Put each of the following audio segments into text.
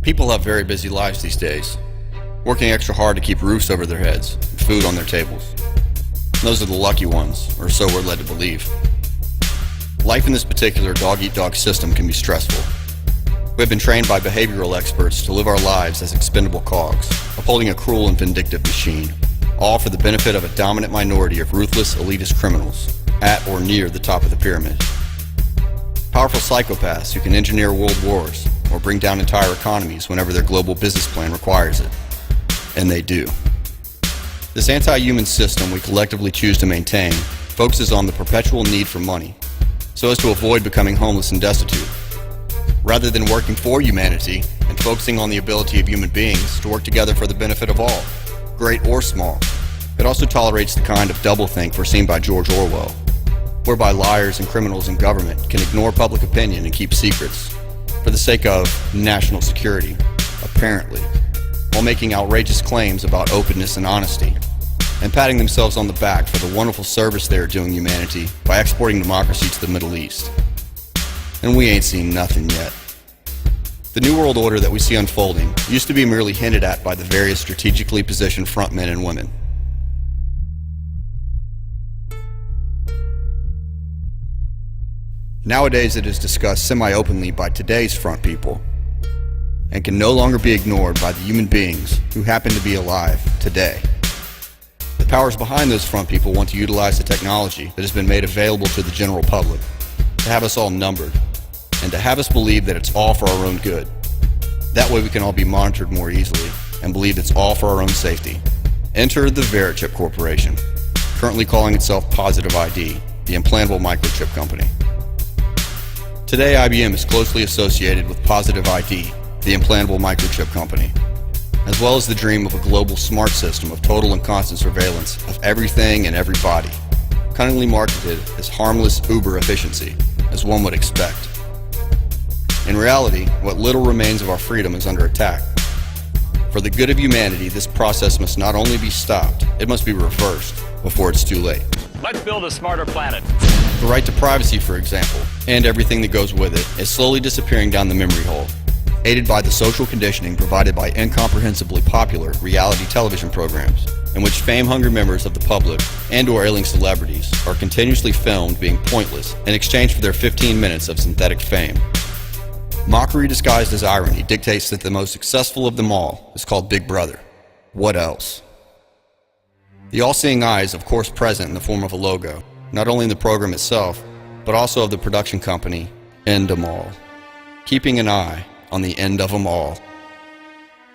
People have very busy lives these days, working extra hard to keep roofs over their heads and food on their tables. Those are the lucky ones, or so we're led to believe. Life in this particular dog-eat-dog system can be stressful. We have been trained by behavioral experts to live our lives as expendable cogs, upholding a cruel and vindictive machine, all for the benefit of a dominant minority of ruthless, elitist criminals at or near the top of the pyramid. Powerful psychopaths who can engineer world wars or bring down entire economies whenever their global business plan requires it. And they do. This anti-human system we collectively choose to maintain focuses on the perpetual need for money, so as to avoid becoming homeless and destitute. Rather than working for humanity and focusing on the ability of human beings to work together for the benefit of all, great or small, it also tolerates the kind of doublethink foreseen by George Orwell, whereby liars and criminals in government can ignore public opinion and keep secrets for the sake of national security, apparently, while making outrageous claims about openness and honesty, and patting themselves on the back for the wonderful service they are doing humanity by exporting democracy to the Middle East. And we ain't seen nothing yet. The New World Order that we see unfolding used to be merely hinted at by the various strategically positioned front men and women. Nowadays it is discussed semi-openly by today's front people, and can no longer be ignored by the human beings who happen to be alive today. The powers behind those front people want to utilize the technology that has been made available to the general public to have us all numbered, and to have us believe that it's all for our own good. That way we can all be monitored more easily, and believe it's all for our own safety. Enter the Microchipping Corporation, currently calling itself Positive ID, the implantable microchip company. Today, IBM is closely associated with Positive ID, the implantable microchip company, as well as the dream of a global smart system of total and constant surveillance of everything and everybody, cunningly marketed as harmless uber efficiency, as one would expect. In reality, what little remains of our freedom is under attack. For the good of humanity, this process must not only be stopped, it must be reversed before it's too late. Let's build a smarter planet. The right to privacy, for example, and everything that goes with it, is slowly disappearing down the memory hole, aided by the social conditioning provided by incomprehensibly popular reality television programs, in which fame-hungry members of the public and/or ailing celebrities are continuously filmed being pointless in exchange for their 15 minutes of synthetic fame. Mockery disguised as irony dictates that the most successful of them all is called Big Brother. What else? The all-seeing eye is of course present in the form of a logo, not only in the program itself, but also of the production company, End 'em All, keeping an eye on the end of them all.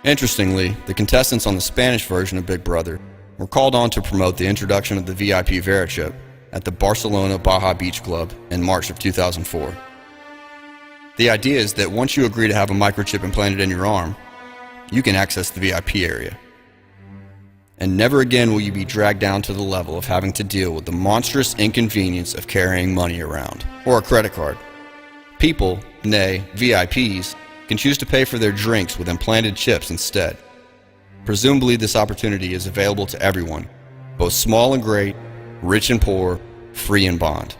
Interestingly, the contestants on the Spanish version of Big Brother were called on to promote the introduction of the VIP Verichip at the Barcelona Baja Beach Club in March of 2004. The idea is that once you agree to have a microchip implanted in your arm, you can access the VIP area. And never again will you be dragged down to the level of having to deal with the monstrous inconvenience of carrying money around, or a credit card. People, nay, VIPs, can choose to pay for their drinks with implanted chips instead. Presumably this opportunity is available to everyone, both small and great, rich and poor, free and bond.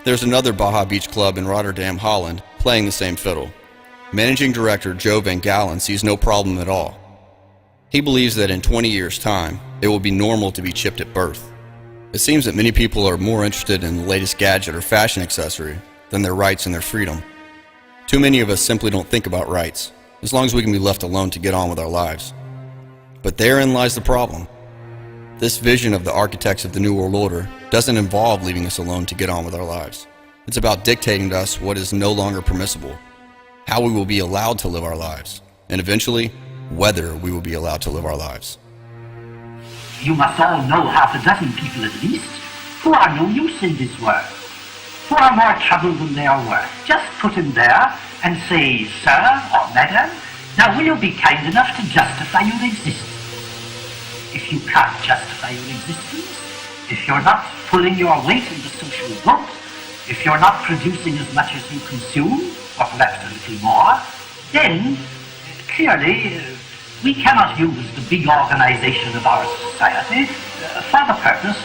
There's another Baja Beach Club in Rotterdam, Holland, playing the same fiddle. Managing Director Joe Van Galen sees no problem at all. He believes that in 20 years' time, it will be normal to be chipped at birth. It seems that many people are more interested in the latest gadget or fashion accessory than their rights and their freedom. Too many of us simply don't think about rights, as long as we can be left alone to get on with our lives. But therein lies the problem. This vision of the architects of the New World Order doesn't involve leaving us alone to get on with our lives. It's about dictating to us what is no longer permissible, how we will be allowed to live our lives, and eventually, whether we will be allowed to live our lives. You must all know half a dozen people at least who are no use in this world, who are more trouble than they are worth. Just put him there and say, "Sir or Madam, now will you be kind enough to justify your existence?" If you can't justify your existence, if you're not pulling your weight in the social boat, if you're not producing as much as you consume, or perhaps a little more, then clearly we cannot use the big organization of our society for the purpose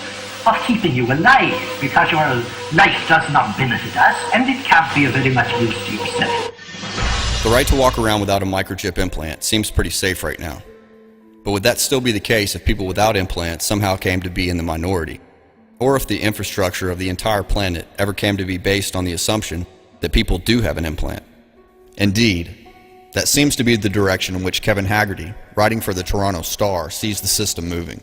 of keeping you alive, because your life does not benefit us and it can't be of very much use to yourself. The right to walk around without a microchip implant seems pretty safe right now. But would that still be the case if people without implants somehow came to be in the minority? Or if the infrastructure of the entire planet ever came to be based on the assumption that people do have an implant? Indeed, that seems to be the direction in which Kevin Haggerty, writing for the Toronto Star, sees the system moving.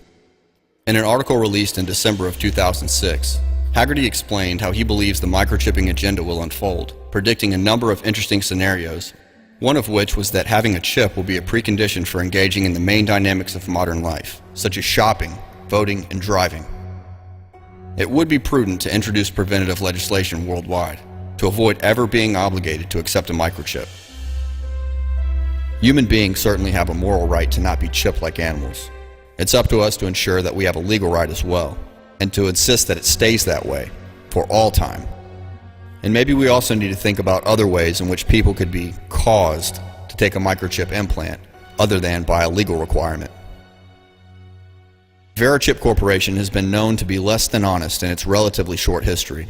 In an article released in December of 2006, Haggerty explained how he believes the microchipping agenda will unfold, predicting a number of interesting scenarios, one of which was that having a chip will be a precondition for engaging in the main dynamics of modern life, such as shopping, voting, and driving. It would be prudent to introduce preventative legislation worldwide to avoid ever being obligated to accept a microchip. Human beings certainly have a moral right to not be chipped like animals. It's up to us to ensure that we have a legal right as well, and to insist that it stays that way for all time. And maybe we also need to think about other ways in which people could be caused to take a microchip implant other than by a legal requirement. Verichip Corporation has been known to be less than honest in its relatively short history,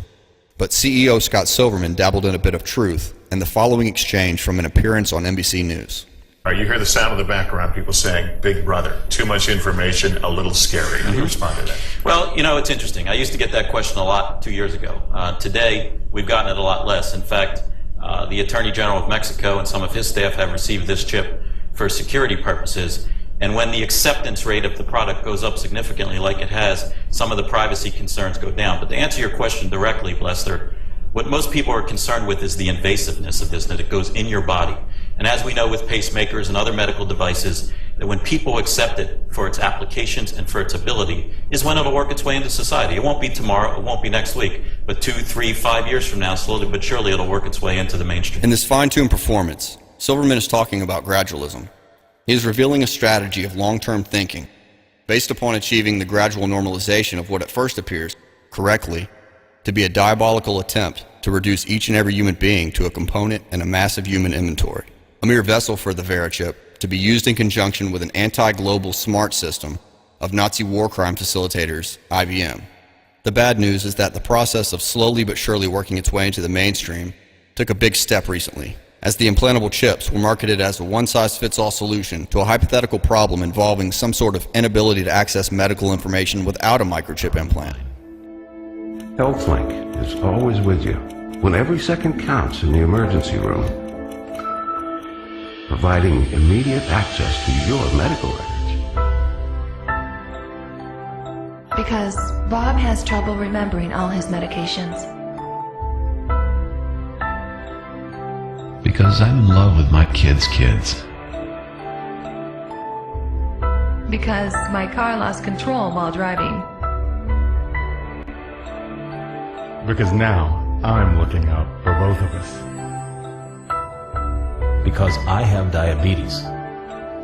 but CEO Scott Silverman dabbled in a bit of truth in the following exchange from an appearance on NBC News. You hear the sound in the background, people saying, "Big brother, too much information, a little scary." How do you respond to that? Well, it's interesting. I used to get that question a lot 2 years ago. Today, we've gotten it a lot less. In fact, the Attorney General of Mexico and some of his staff have received this chip for security purposes. And when the acceptance rate of the product goes up significantly like it has, some of the privacy concerns go down. But to answer your question directly, Blester, what most people are concerned with is the invasiveness of this, that it goes in your body. And as we know with pacemakers and other medical devices, that when people accept it for its applications and for its ability is when it'll work its way into society. It won't be tomorrow, it won't be next week, but 2, 3, 5 years from now, slowly but surely it'll work its way into the mainstream. In this fine-tuned performance, Silverman is talking about gradualism. He is revealing a strategy of long-term thinking based upon achieving the gradual normalization of what at first appears, correctly, to be a diabolical attempt to reduce each and every human being to a component in a massive human inventory, a mere vessel for the Verichip to be used in conjunction with an anti-global smart system of Nazi war crime facilitators, IBM. The bad news is that the process of slowly but surely working its way into the mainstream took a big step recently, as the implantable chips were marketed as a one-size-fits-all solution to a hypothetical problem involving some sort of inability to access medical information without a microchip implant. HealthLink is always with you when every second counts in the emergency room, providing immediate access to your medical records. Because Bob has trouble remembering all his medications. Because I'm in love with my kids' kids. Because my car lost control while driving. Because now I'm looking out for both of us. Because I have diabetes,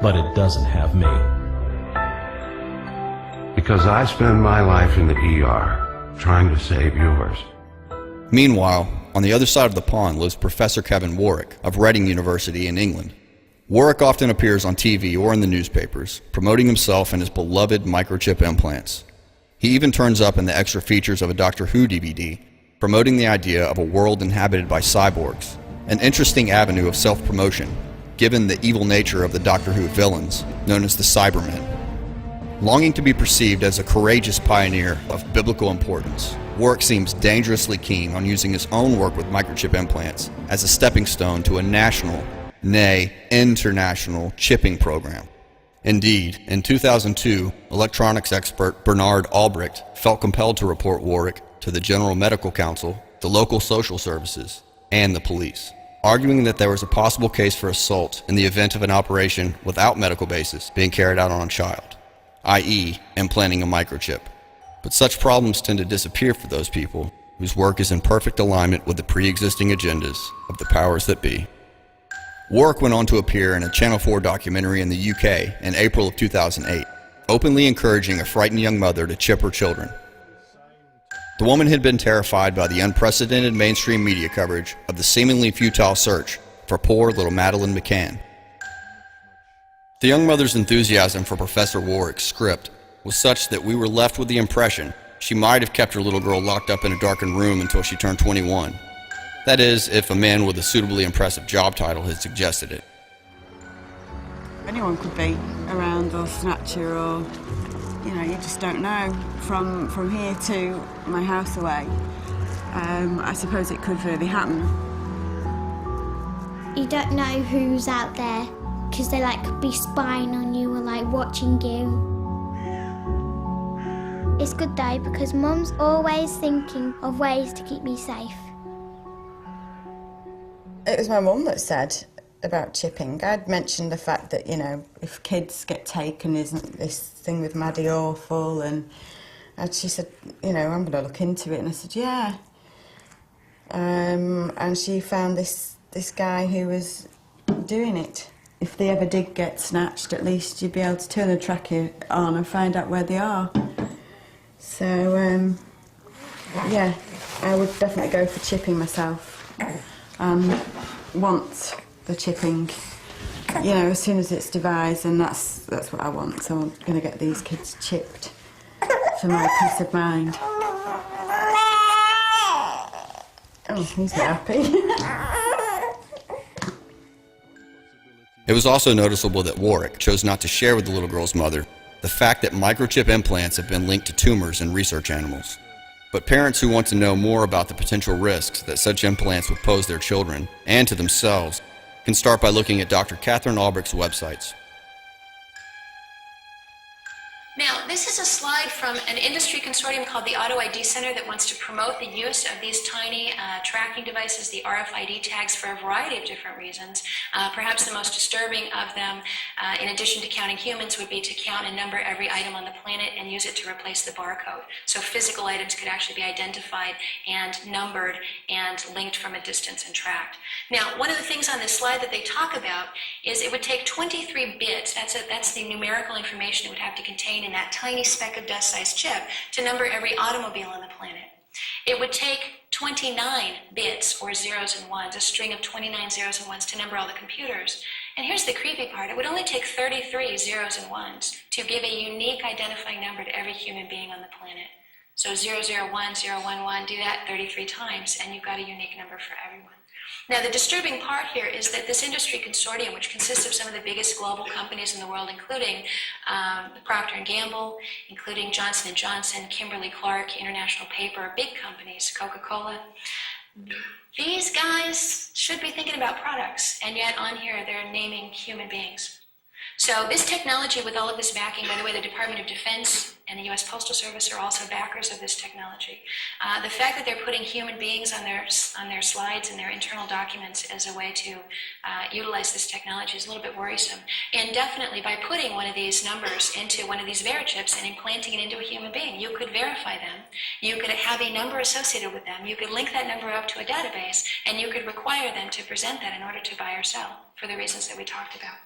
but it doesn't have me. Because I spend my life in the ER trying to save yours. Meanwhile, on the other side of the pond lives Professor Kevin Warwick of Reading University in England. Warwick often appears on TV or in the newspapers, promoting himself and his beloved microchip implants. He even turns up in the extra features of a Doctor Who DVD, promoting the idea of a world inhabited by cyborgs, an interesting avenue of self-promotion, given the evil nature of the Doctor Who villains, known as the Cybermen. Longing to be perceived as a courageous pioneer of biblical importance, Warwick seems dangerously keen on using his own work with microchip implants as a stepping stone to a national, nay, international chipping program. Indeed, in 2002, electronics expert Bernard Albrecht felt compelled to report Warwick to the General Medical Council, the local social services, and the police, arguing that there was a possible case for assault in the event of an operation without medical basis being carried out on a child, i.e. implanting a microchip. But such problems tend to disappear for those people whose work is in perfect alignment with the pre-existing agendas of the powers that be. Warwick went on to appear in a Channel 4 documentary in the UK in April of 2008, openly encouraging a frightened young mother to chip her children. The woman had been terrified by the unprecedented mainstream media coverage of the seemingly futile search for poor little Madeleine McCann. The young mother's enthusiasm for Professor Warwick's script was such that we were left with the impression she might have kept her little girl locked up in a darkened room until she turned 21. That is, if a man with a suitably impressive job title had suggested it. Anyone could be around or snatcher or, you know, you just don't know. From here to my house away, I suppose it could really happen. You don't know who's out there because they could be spying on you or watching you. It's good though because Mum's always thinking of ways to keep me safe. It was my mum that said about chipping. I'd mentioned the fact that, you know, if kids get taken, isn't this thing with Maddie awful? And she said, you know, I'm going to look into it. And I said, yeah. And she found this guy who was doing it. If they ever did get snatched, at least you'd be able to turn the tracker on and find out where they are. So, yeah, I would definitely go for chipping myself. Want the chipping, you know, as soon as it's devised, and that's what I want. So I'm going to get these kids chipped for my peace of mind. Oh, he's happy. It was also noticeable that Warwick chose not to share with the little girl's mother the fact that microchip implants have been linked to tumors in research animals. But parents who want to know more about the potential risks that such implants would pose their children, and to themselves, can start by looking at Dr. Catherine Albrecht's websites. Now, this is a slide from an industry consortium called the Auto ID Center that wants to promote the use of these tiny tracking devices, the RFID tags, for a variety of different reasons. Perhaps the most disturbing of them, in addition to counting humans, would be to count and number every item on the planet and use it to replace the barcode. So physical items could actually be identified and numbered and linked from a distance and tracked. Now, one of the things on this slide that they talk about is it would take 23 bits, that's the numerical information it would have to contain in that tiny speck of dust-sized chip to number every automobile on the planet. It would take 29 bits, or zeros and ones, a string of 29 zeros and ones, to number all the computers. And here's the creepy part. It would only take 33 zeros and ones to give a unique identifying number to every human being on the planet. So 001, 011, do that 33 times, and you've got a unique number for everyone. Now, the disturbing part here is that this industry consortium, which consists of some of the biggest global companies in the world, including Procter & Gamble, including Johnson & Johnson, Kimberly-Clark, International Paper, big companies, Coca-Cola, these guys should be thinking about products, and yet on here they're naming human beings. So this technology, with all of this backing, by the way, the Department of Defense and the U.S. Postal Service are also backers of this technology. The fact that they're putting human beings on their slides and their internal documents as a way to utilize this technology is a little bit worrisome. And definitely by putting one of these numbers into one of these verichips and implanting it into a human being, you could verify them. You could have a number associated with them. You could link that number up to a database, and you could require them to present that in order to buy or sell for the reasons that we talked about.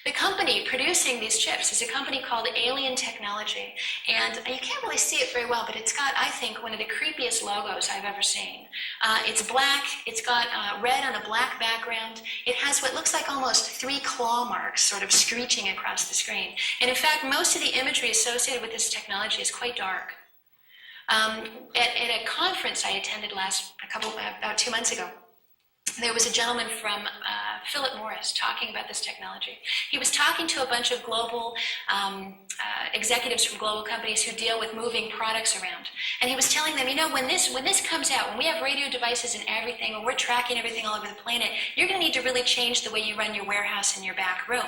The company producing these chips is a company called Alien Technology, and you can't really see it very well, but it's got, I think, one of the creepiest logos I've ever seen. It's black, it's got red on a black background. It has what looks like almost 3 claw marks sort of screeching across the screen. And in fact, most of the imagery associated with this technology is quite dark. At a conference I attended about 2 months ago, there was a gentleman from Philip Morris talking about this technology. He was talking to a bunch of global executives from global companies who deal with moving products around. And he was telling them, you know, when this comes out, when we have radio devices and everything, when we're tracking everything all over the planet, you're going to need to really change the way you run your warehouse in your back room.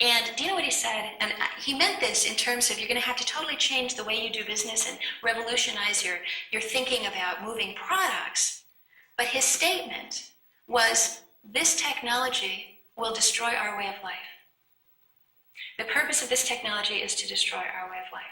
And do you know what he said? And he meant this in terms of you're going to have to totally change the way you do business and revolutionize your thinking about moving products. But his statement was, this technology will destroy our way of life. The purpose of this technology is to destroy our way of life.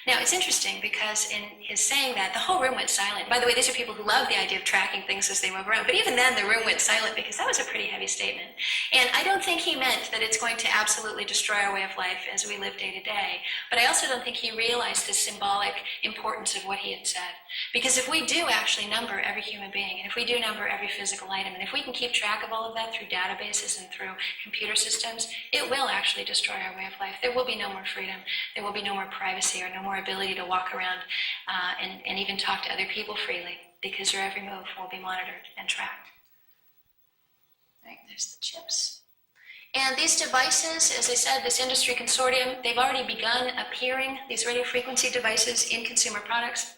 Now, it's interesting because in his saying that, the whole room went silent. By the way, these are people who love the idea of tracking things as they move around, but even then the room went silent because that was a pretty heavy statement. And I don't think he meant that it's going to absolutely destroy our way of life as we live day to day, but I also don't think he realized the symbolic importance of what he had said. Because if we do actually number every human being, and if we do number every physical item, and if we can keep track of all of that through databases and through computer systems, it will actually destroy our way of life. There will be no more freedom. There will be no more privacy or no more ability to walk around and even talk to other people freely. because your every move will be monitored and tracked. All right, there's the chips. And these devices, as I said, this industry consortium, they've already begun appearing, these radio frequency devices, in consumer products.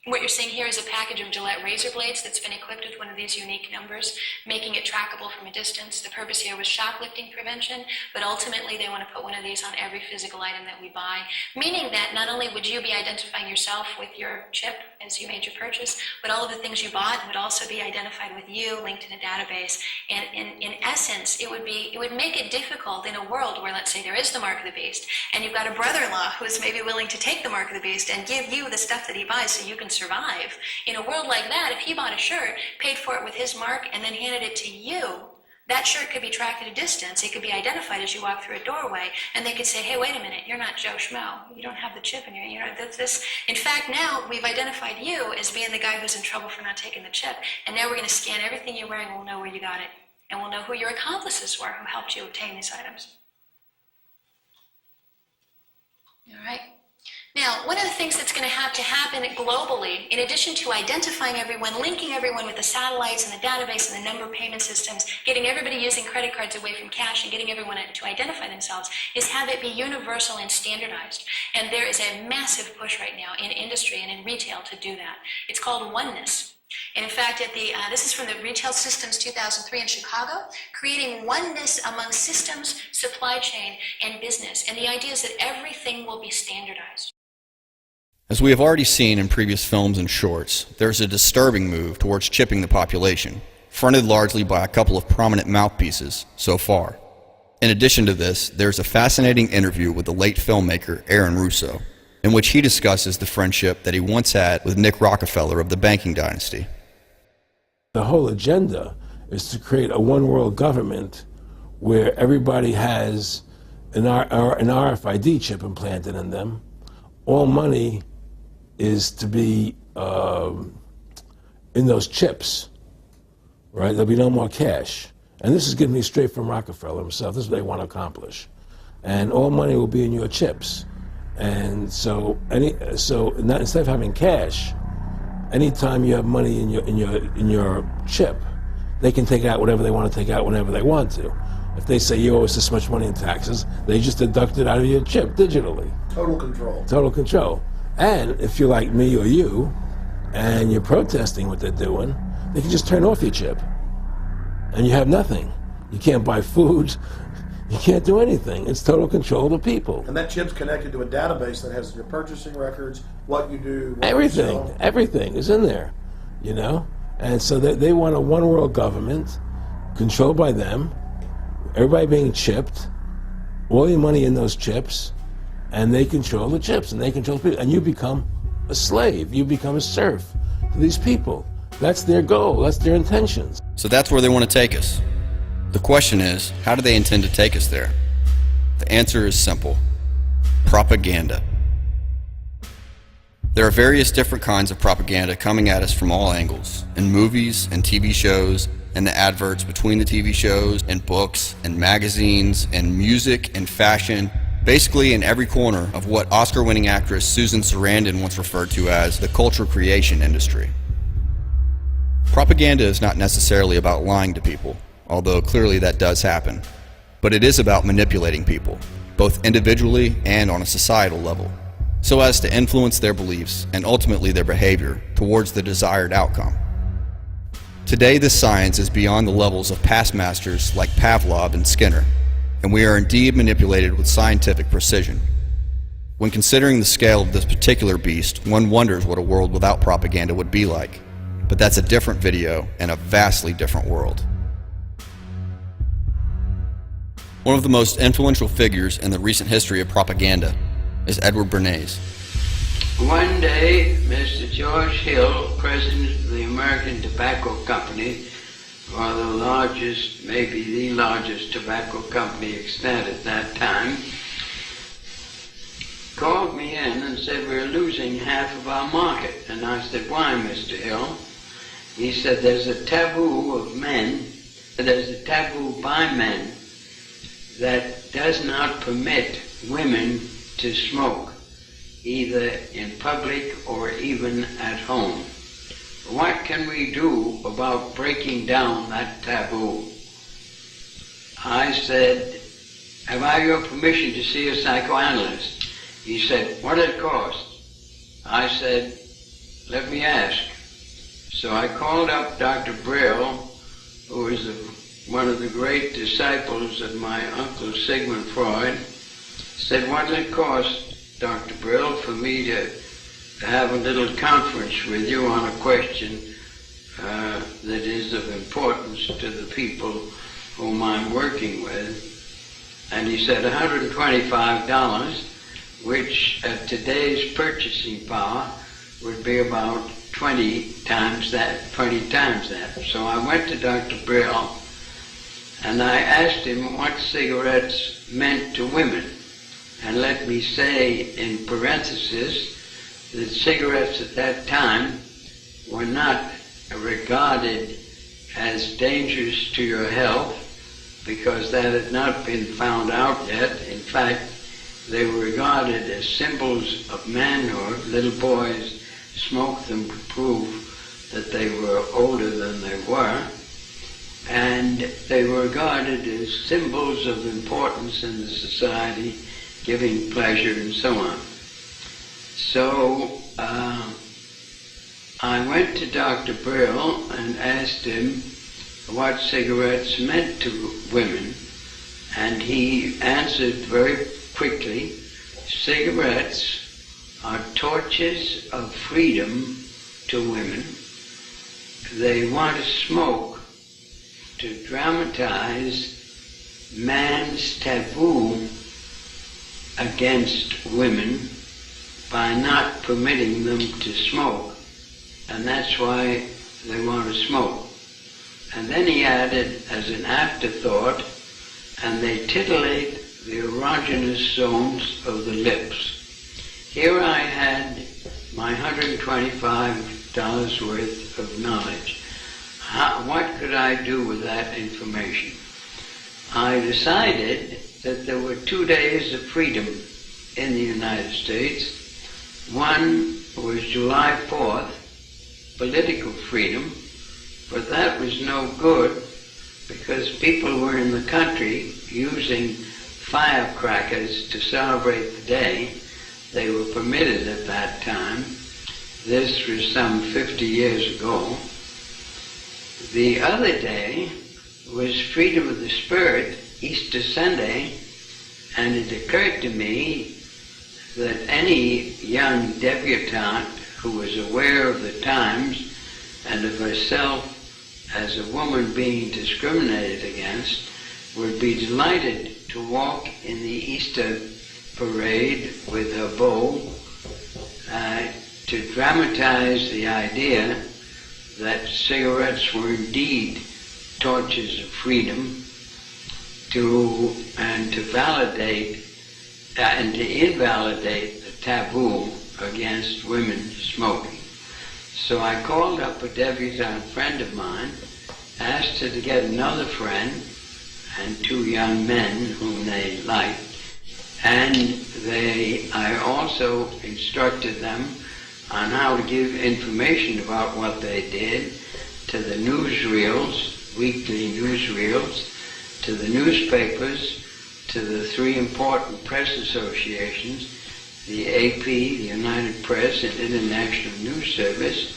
What you're seeing here is a package of Gillette razor blades that's been equipped with one of these unique numbers, making it trackable from a distance. The purpose here was shoplifting prevention, but ultimately they want to put one of these on every physical item that we buy, meaning that not only would you be identifying yourself with your chip as you made your purchase, but all of the things you bought would also be identified with you, linked in a database. And in essence, it would make it difficult in a world where, let's say, there is the mark of the beast, and you've got a brother-in-law who's maybe willing to take the mark of the beast and give you the stuff that he buys so you can survive. In a world like that, if he bought a shirt, paid for it with his mark, and then handed it to you, that shirt could be tracked at a distance. It could be identified as you walk through a doorway, and they could say, hey, wait a minute, you're not Joe Schmo. You don't have the chip in you know, this. In fact, now we've identified you as being the guy who's in trouble for not taking the chip, and now we're going to scan everything you're wearing, and we'll know where you got it, and we'll know who your accomplices were who helped you obtain these items. All right. Now, one of the things that's going to have to happen globally, in addition to identifying everyone, linking everyone with the satellites and the database and the number of payment systems, getting everybody using credit cards away from cash and getting everyone to identify themselves, is have it be universal and standardized. And there is a massive push right now in industry and in retail to do that. It's called oneness. And in fact, this is from the Retail Systems 2003 in Chicago, creating oneness among systems, supply chain, and business. And the idea is that everything will be standardized. As we have already seen in previous films and shorts, there's a disturbing move towards chipping the population, fronted largely by a couple of prominent mouthpieces so far. In addition to this, there's a fascinating interview with the late filmmaker Aaron Russo, in which he discusses the friendship that he once had with Nick Rockefeller of the banking dynasty. The whole agenda is to create a one-world government where everybody has an RFID chip implanted in them. All money is to be in those chips, right? There'll be no more cash. And this is getting me straight from Rockefeller himself. This is what they want to accomplish. And all money will be in your chips. And so instead of having cash, anytime you have money in your chip, they can take out whatever they want to take out whenever they want to. If they say you owe us this much money in taxes, they just deduct it out of your chip digitally. Total control. Total control. And if you're like me or you, and you're protesting what they're doing, they can just turn off your chip. And you have nothing. You can't buy food. You can't do anything. It's total control of the people. And that chip's connected to a database that has your purchasing records, what you do, what everything. You sell. Everything is in there, you know? And so they want a one-world government controlled by them, everybody being chipped, all your money in those chips, and they control the chips, and they control the people. And you become a slave. You become a serf to these people. That's their goal. That's their intentions. So that's where they want to take us. The question is, how do they intend to take us there? The answer is simple. Propaganda. There are various different kinds of propaganda coming at us from all angles, in movies and TV shows, and the adverts between the TV shows, and books, and magazines, and music, and fashion, basically in every corner of what Oscar-winning actress Susan Sarandon once referred to as the culture creation industry. Propaganda is not necessarily about lying to people, although clearly that does happen, but it is about manipulating people, both individually and on a societal level, so as to influence their beliefs and ultimately their behavior towards the desired outcome. Today, this science is beyond the levels of past masters like Pavlov and Skinner, and we are indeed manipulated with scientific precision. When considering the scale of this particular beast, one wonders what a world without propaganda would be like. But that's a different video and a vastly different world. One of the most influential figures in the recent history of propaganda is Edward Bernays. One day, Mr. George Hill, president of the American Tobacco Company, or the largest, maybe the largest tobacco company extant at that time, called me in and said, we're losing half of our market. And I said, why, Mr. Hill? He said, there's a taboo of men, there's a taboo by men that does not permit women to smoke, either in public or even at home. what can we do about breaking down that taboo? I said, have I your permission to see a psychoanalyst? He said, what does it cost? I said, let me ask. So I called up Dr. Brill, who was one of the great disciples of my uncle Sigmund Freud, said, what does it cost, Dr. Brill, for me to have a little conference with you on a question that is of importance to the people whom I'm working with? And he said $125, which at today's purchasing power would be about 20 times that. So I went to Dr. Brill and I asked him what cigarettes meant to women. And let me say in parenthesis that cigarettes at that time were not regarded as dangerous to your health because that had not been found out yet. In fact, they were regarded as symbols of manhood. Little boys smoked them to prove that they were older than they were. And they were regarded as symbols of importance in the society, giving pleasure and so on. So I went to Dr. Brill and asked him what cigarettes meant to women, and he answered very quickly, cigarettes are torches of freedom to women. They want to smoke to dramatize man's taboo against women by not permitting them to smoke, and that's why they want to smoke. And then he added as an afterthought, and they titillate the erogenous zones of the lips. Here I had my $125 worth of knowledge. What could I do with that information? I decided that there were 2 days of freedom in the United States. One was July 4th, political freedom, but that was no good because people were in the country using firecrackers to celebrate the day. They were permitted at that time. This was some 50 years ago. The other day was Freedom of the Spirit, Easter Sunday, and it occurred to me that any young debutante who was aware of the times and of herself as a woman being discriminated against would be delighted to walk in the Easter parade with her bow to dramatize the idea that cigarettes were indeed torches of freedom, and to validate and to invalidate the taboo against women smoking. So I called up a debutante friend of mine, asked her to get another friend and 2 young men whom they liked, and I also instructed them on how to give information about what they did to the newsreels, weekly newsreels, to the newspapers, to the 3 important press associations, the AP, the United Press, and International News Service,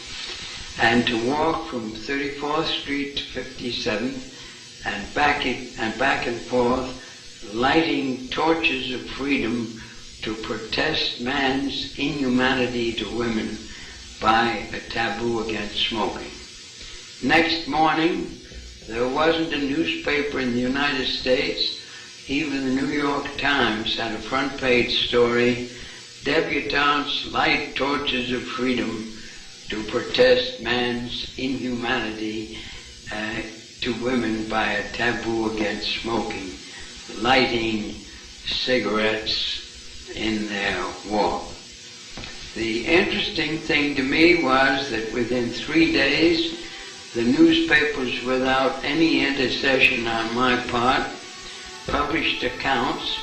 and to walk from 34th Street to 57th and back and forth, lighting torches of freedom to protest man's inhumanity to women by a taboo against smoking. Next morning, there wasn't a newspaper in the United States, even the New York Times had a front page story, debutantes light torches of freedom to protest man's inhumanity to women by a taboo against smoking, lighting cigarettes in their walk. The interesting thing to me was that within 3 days, the newspapers, without any intercession on my part, published accounts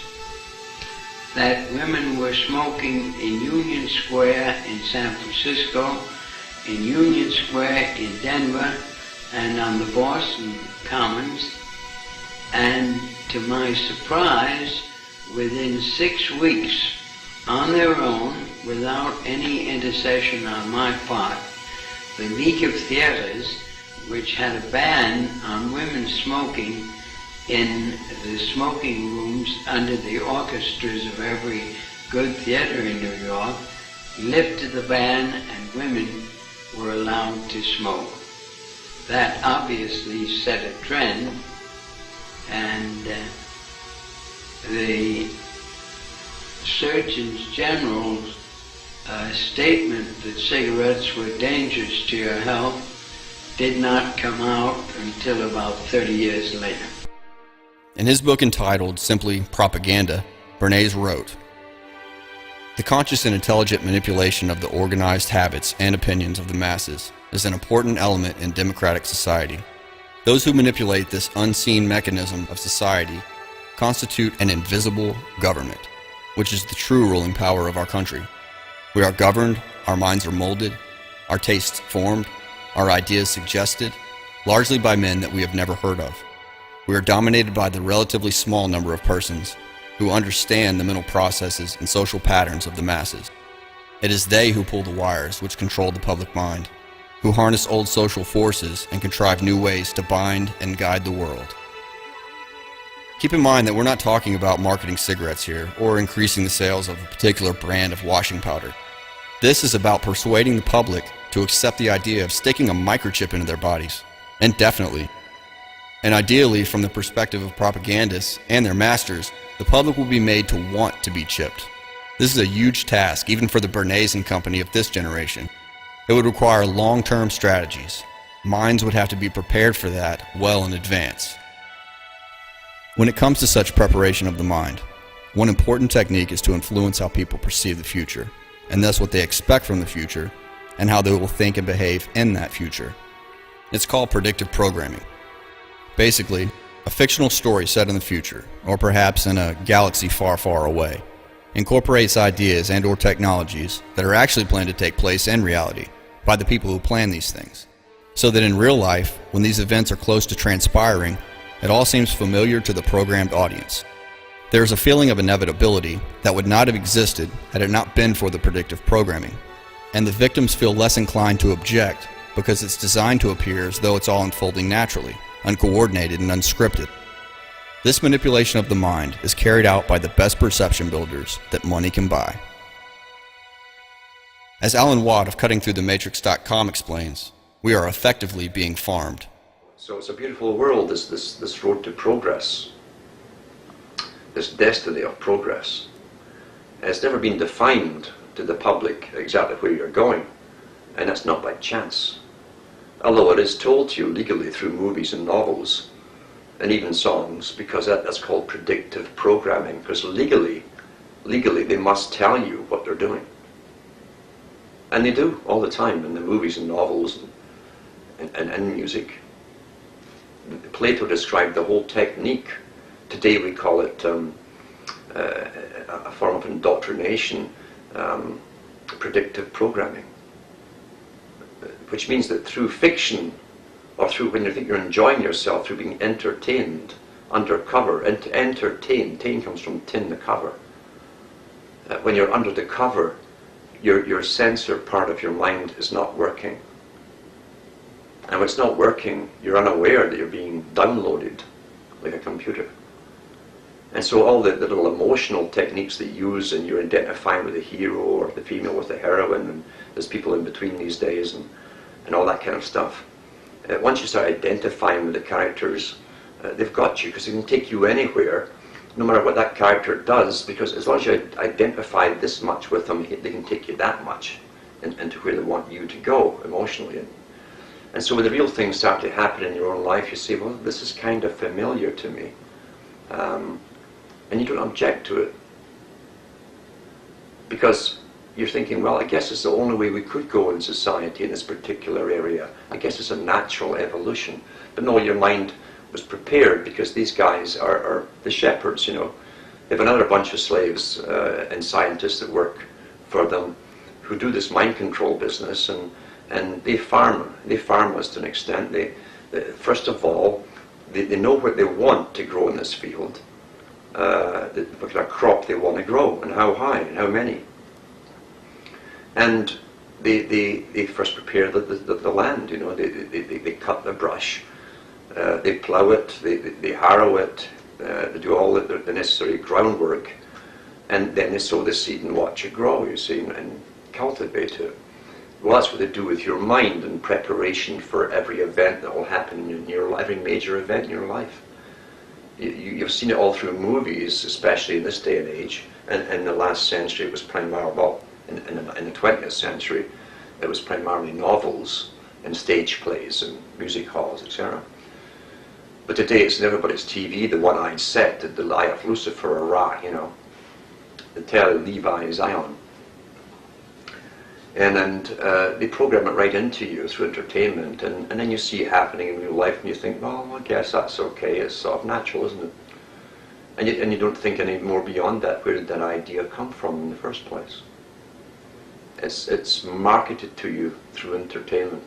that women were smoking in Union Square in San Francisco in Union Square in Denver and on the Boston Commons. And to my surprise, within 6 weeks, on their own, without any intercession on my part, the League of Theaters, which had a ban on women smoking in the smoking rooms under the orchestras of every good theater in New York, lifted the ban and women were allowed to smoke. That obviously set a trend, and the Surgeon General's statement that cigarettes were dangerous to your health did not come out until about 30 years later. In his book entitled simply Propaganda, Bernays wrote, "The conscious and intelligent manipulation of the organized habits and opinions of the masses is an important element in democratic society. Those who manipulate this unseen mechanism of society constitute an invisible government, which is the true ruling power of our country. We are governed, our minds are molded, our tastes formed, our ideas suggested, largely by men that we have never heard of. We are dominated by the relatively small number of persons who understand the mental processes and social patterns of the masses. It is they who pull the wires which control the public mind, who harness old social forces and contrive new ways to bind and guide the world." Keep in mind that we're not talking about marketing cigarettes here or increasing the sales of a particular brand of washing powder. This is about persuading the public to accept the idea of sticking a microchip into their bodies, indefinitely. And ideally, from the perspective of propagandists and their masters, the public will be made to want to be chipped. This is a huge task, even for the Bernays and company of this generation. It would require long-term strategies. Minds would have to be prepared for that well in advance. When it comes to such preparation of the mind, one important technique is to influence how people perceive the future, and thus what they expect from the future, and how they will think and behave in that future. It's called predictive programming. Basically, a fictional story set in the future, or perhaps in a galaxy far, far away, incorporates ideas and/or technologies that are actually planned to take place in reality by the people who plan these things, so that in real life, when these events are close to transpiring, it all seems familiar to the programmed audience. There is a feeling of inevitability that would not have existed had it not been for the predictive programming, and the victims feel less inclined to object because it's designed to appear as though it's all unfolding naturally, uncoordinated and unscripted. This manipulation of the mind is carried out by the best perception builders that money can buy. As Alan Watt of CuttingThroughTheMatrix.com explains, we are effectively being farmed. So it's a beautiful world, this road to progress, this destiny of progress. It's never been defined to the public exactly where you're going, and that's not by chance. Although it is told to you legally through movies and novels, and even songs, because that's called predictive programming, because legally they must tell you what they're doing. And they do all the time in the movies and novels and music. Plato described the whole technique. Today we call it a form of indoctrination, predictive programming, which means that through fiction, or through when you think you're enjoying yourself, through being entertained undercover. Entertain comes from tin, the cover. When you're under the cover, your sensor part of your mind is not working. And when it's not working, you're unaware that you're being downloaded like a computer. And so all the little emotional techniques that you use, and you're identifying with the hero or the female with the heroine, and there's people in between these days, and all that kind of stuff. Once you start identifying with the characters, they've got you, because they can take you anywhere, no matter what that character does, because as long as you identify this much with them, they can take you that much into where they want you to go emotionally. And so when the real things start to happen in your own life, you say, well, this is kind of familiar to me. And you don't object to it. Because you're thinking, well, I guess it's the only way we could go in society in this particular area. I guess it's a natural evolution. But no, your mind was prepared, because these guys are the shepherds, you know. They have another bunch of slaves and scientists that work for them who do this mind control business, and And they farm us to an extent. First of all, they know what they want to grow in this field, what kind of crop they want to grow, and how high, and how many. And they first prepare the land, you know, they cut the brush, they plough it, they harrow it, they do all the necessary groundwork, and then they sow the seed and watch it grow, you see, and cultivate it. Well, that's what they do with your mind in preparation for every event that will happen in your life, every major event in your life. You've seen it all through movies, especially in this day and age, and in the last century it was primarily, well, in the 20th century, it was primarily novels and stage plays and music halls, etc. But today it's in everybody's TV, the one-eyed set, the Lie of Lucifer, Ra, you know, the Tell Levi Zion. And they program it right into you through entertainment, and then you see it happening in real life, and you think, well, I guess that's okay, it's sort of natural, isn't it? And you don't think any more beyond that. Where did that idea come from in the first place? It's marketed to you through entertainment.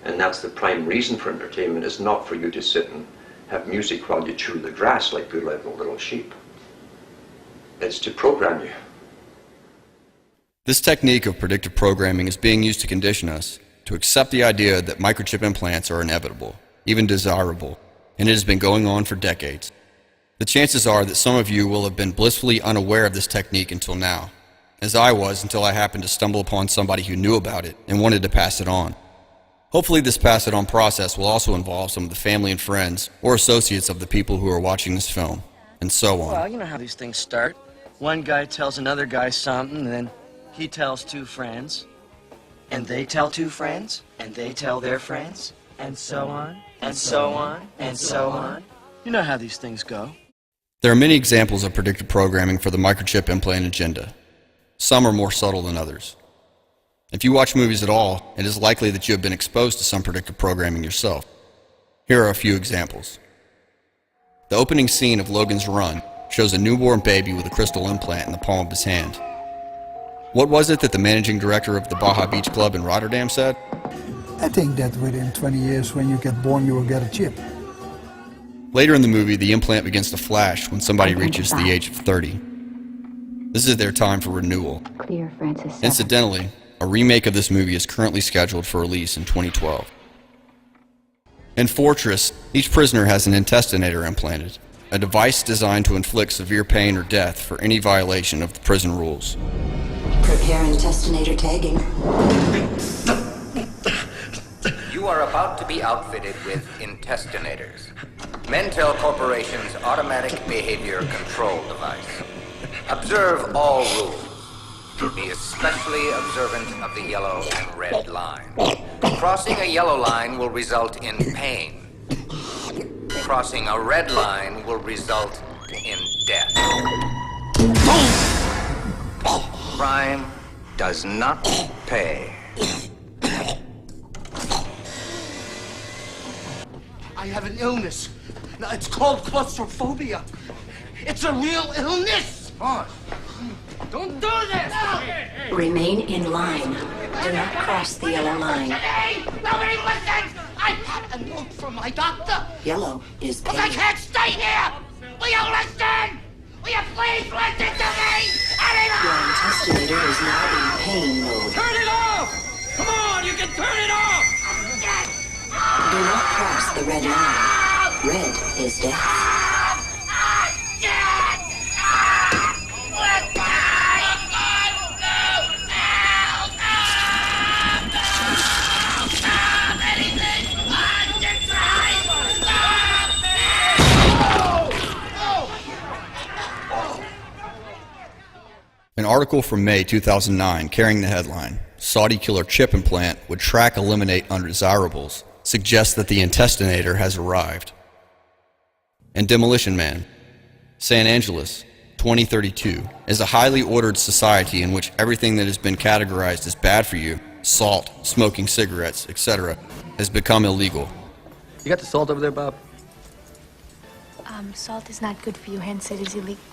And that's the prime reason for entertainment, is not for you to sit and have music while you chew the grass like good little sheep. It's to program you. This technique of predictive programming is being used to condition us to accept the idea that microchip implants are inevitable, even desirable, and it has been going on for decades. The chances are that some of you will have been blissfully unaware of this technique until now, as I was until I happened to stumble upon somebody who knew about it and wanted to pass it on. Hopefully this pass it on process will also involve some of the family and friends or associates of the people who are watching this film, and so on. Well, you know how these things start. One guy tells another guy something, and then he tells two friends, and they tell two friends, and they tell their friends, and so on, and so on, and so on. You know how these things go. There are many examples of predictive programming for the microchip implant agenda. Some are more subtle than others. If you watch movies at all, it is likely that you have been exposed to some predictive programming yourself. Here are a few examples. The opening scene of Logan's Run shows a newborn baby with a crystal implant in the palm of his hand. What was it that the managing director of the Baja Beach Club in Rotterdam said? I think that within 20 years when you get born you will get a chip. Later in the movie, the implant begins to flash when somebody reaches the age of 30. This is their time for renewal. Clear, Francis. Incidentally, a remake of this movie is currently scheduled for release in 2012. In Fortress, each prisoner has an intestinator implanted, a device designed to inflict severe pain or death for any violation of the prison rules. Prepare intestinator tagging. You are about to be outfitted with intestinators. Mentel Corporation's automatic behavior control device. Observe all rules. Be especially observant of the yellow and red line. Crossing a yellow line will result in pain. Crossing a red line will result in death. Crime does not pay. I have an illness. Now, it's called claustrophobia. It's a real illness. Don't do this! Remain in line. Do not cross the yellow line. Nobody listens! I have a note from my doctor. Yellow is Look, pain. I can't stay here! Will you listen? Will you please listen to me? Your intestinator is now in pain mode. Turn it off! Come on, you can turn it off! Do not cross the red line. Red is death. An article from May 2009 carrying the headline, "Saudi Killer Chip Implant Would Track Eliminate Undesirables," suggests that the intestinator has arrived. And Demolition Man, San Angeles, 2032, is a highly ordered society in which everything that has been categorized as bad for you, salt, smoking cigarettes, etc., has become illegal. You got the salt over there, Bob? Salt is not good for you, hence it is illegal.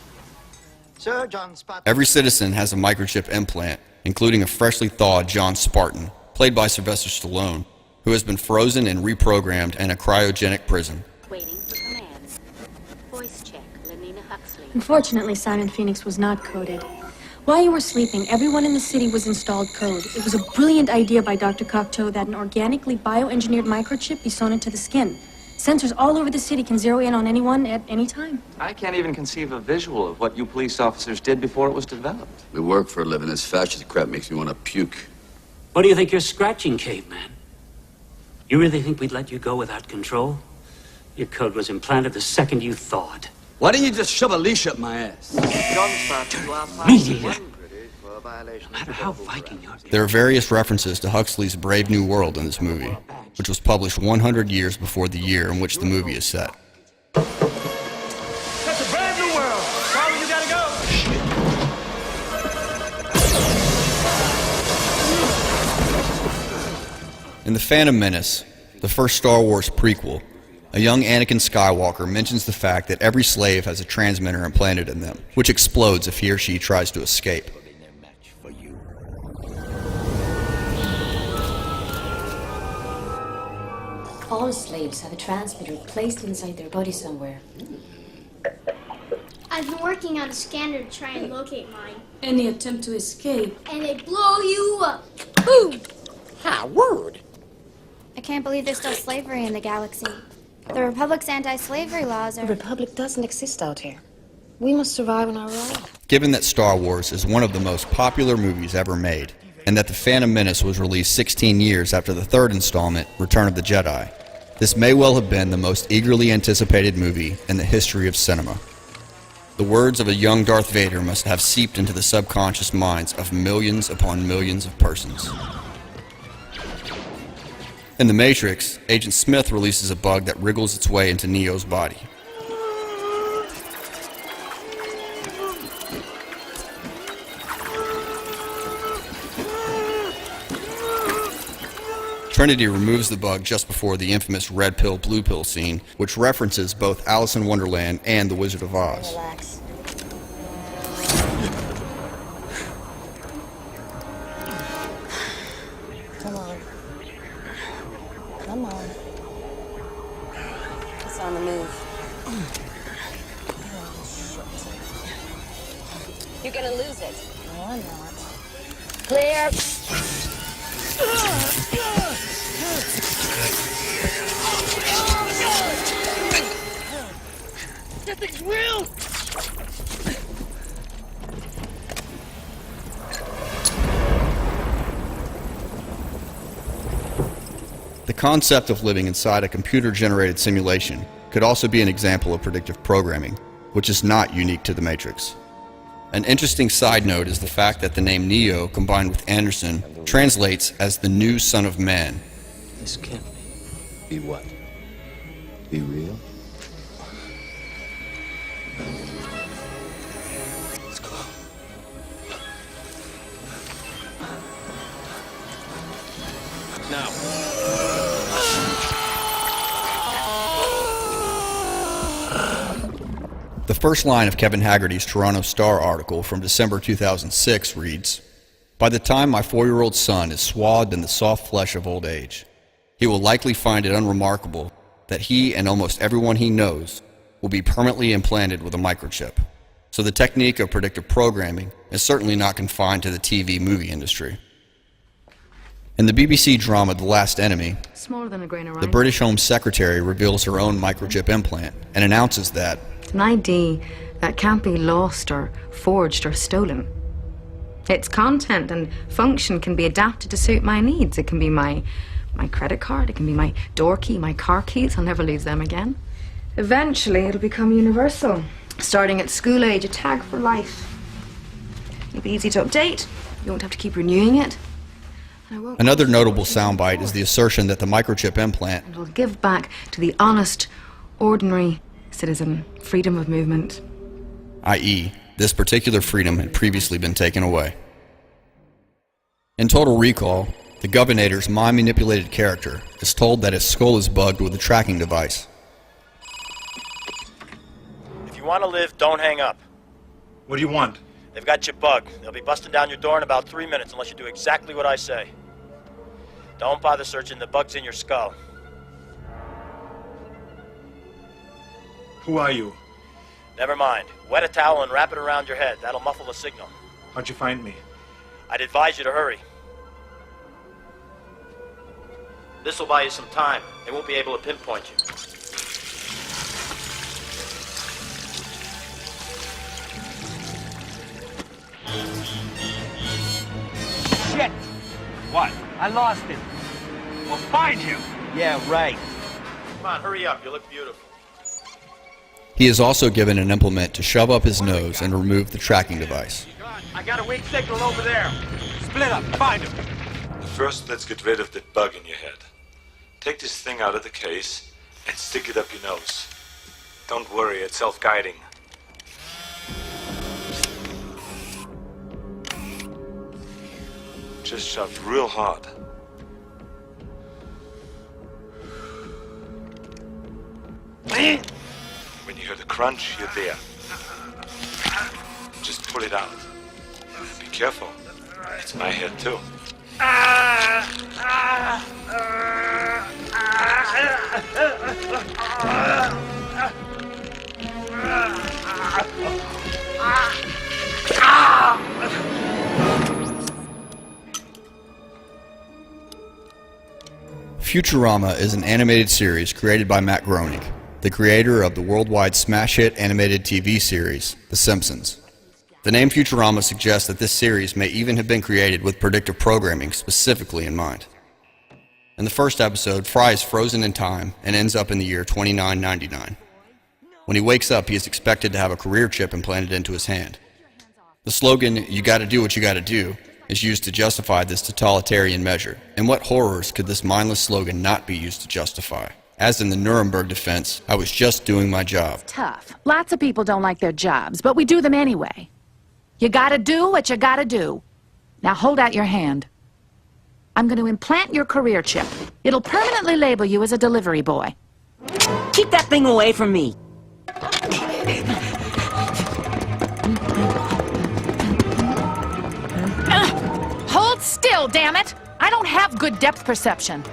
Sir, John Spot. Every citizen has a microchip implant, including a freshly thawed John Spartan, played by Sylvester Stallone, who has been frozen and reprogrammed in a cryogenic prison. Waiting for commands. Voice check, Lenina Huxley. Unfortunately, Simon Phoenix was not coded. While you were sleeping, everyone in the city was installed code. It was a brilliant idea by Dr. Cocteau that an organically bioengineered microchip be sewn into the skin. Sensors all over the city can zero in on anyone at any time. I can't even conceive a visual of what you police officers did before it was developed. We work for a living. This fascist crap makes me want to puke. What do you think you're scratching, caveman? You really think we'd let you go without control? Your code was implanted the second you thawed. Why didn't you just shove a leash up my ass? Mediator. No matter how Viking you are. There are various references to Huxley's Brave New World in this movie, which was published 100 years before the year in which the movie is set. That's a brave new world. Father, you gotta go. In The Phantom Menace, the first Star Wars prequel, a young Anakin Skywalker mentions the fact that every slave has a transmitter implanted in them, which explodes if he or she tries to escape. All slaves have a transmitter placed inside their body somewhere. I've been working on a scanner to try and locate mine. Any attempt to escape. And they blow you up. Boom! Ha, word! I can't believe there's still slavery in the galaxy. The Republic's anti-slavery laws are... The Republic doesn't exist out here. We must survive on our own. Given that Star Wars is one of the most popular movies ever made, and that The Phantom Menace was released 16 years after the third installment, Return of the Jedi, this may well have been the most eagerly anticipated movie in the history of cinema. The words of a young Darth Vader must have seeped into the subconscious minds of millions upon millions of persons. In The Matrix, Agent Smith releases a bug that wriggles its way into Neo's body. Trinity removes the bug just before the infamous red pill, blue pill scene, which references both Alice in Wonderland and The Wizard of Oz. Relax. Come on. Come on. It's on the move. You're gonna lose it. No, I'm not. Clear. That thing's real! The concept of living inside a computer-generated simulation could also be an example of predictive programming, which is not unique to The Matrix. An interesting side note is the fact that the name Neo, combined with Anderson, translates as the new son of man. This can't be. Be what? Be real? Let's go. Now. The first line of Kevin Haggerty's Toronto Star article from December 2006 reads, "By the time my 4-year-old son is swathed in the soft flesh of old age, he will likely find it unremarkable that he and almost everyone he knows will be permanently implanted with a microchip." So the technique of predictive programming is certainly not confined to the TV movie industry. In the BBC drama The Last Enemy, Smaller than a grain of rice. the British Home Secretary reveals her own microchip implant and announces that It's an ID that can't be lost or forged or stolen. Its content and function can be adapted to suit my needs. It can be my credit card, it can be my door key, my car keys. I'll never lose them again. Eventually, it'll become universal. Starting at school age, a tag for life. It'll be easy to update. You won't have to keep renewing it. Another notable soundbite is the assertion that the microchip implant And will give back to the honest, ordinary citizen freedom of movement. i.e., this particular freedom had previously been taken away. In Total Recall, the Governator's mind-manipulated character is told that his skull is bugged with a tracking device. If you want to live, don't hang up. What do you want? They've got you bugged. They'll be busting down your door in about 3 minutes unless you do exactly what I say. Don't bother searching. The bug's in your skull. Who are you? Never mind. Wet a towel and wrap it around your head. That'll muffle the signal. How'd you find me? I'd advise you to hurry. This will buy you some time. They won't be able to pinpoint you. Shit! What? I lost him. We'll find you. Yeah, right. Come on, hurry up. You look beautiful. He is also given an implement to shove up his nose and remove the tracking device. I got a weak signal over there. Split up. Find him. First, let's get rid of that bug in your head. Take this thing out of the case and stick it up your nose. Don't worry, it's self-guiding. Just shove real hard. When you hear the crunch, you're there. Just pull it out. Be careful. It's my head too. Futurama is an animated series created by Matt Groening, the creator of the worldwide smash hit animated TV series, The Simpsons. The name Futurama suggests that this series may even have been created with predictive programming specifically in mind. In the first episode, Fry is frozen in time and ends up in the year 2999. When he wakes up, he is expected to have a career chip implanted into his hand. The slogan, "You gotta do what you gotta do," is used to justify this totalitarian measure. And what horrors could this mindless slogan not be used to justify? As in the Nuremberg defense, I was just doing my job. Tough. Lots of people don't like their jobs, but we do them anyway. You gotta do what you gotta do. Now hold out your hand. I'm going to implant your career chip. It'll permanently label you as a delivery boy. Keep that thing away from me. Hold still, damn it! I don't have good depth perception.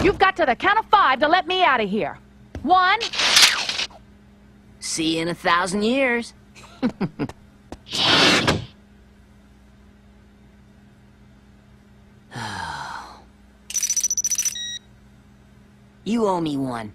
You've got to the count of 5 to let me out of here. 1. See you in 1,000 years. You owe me one.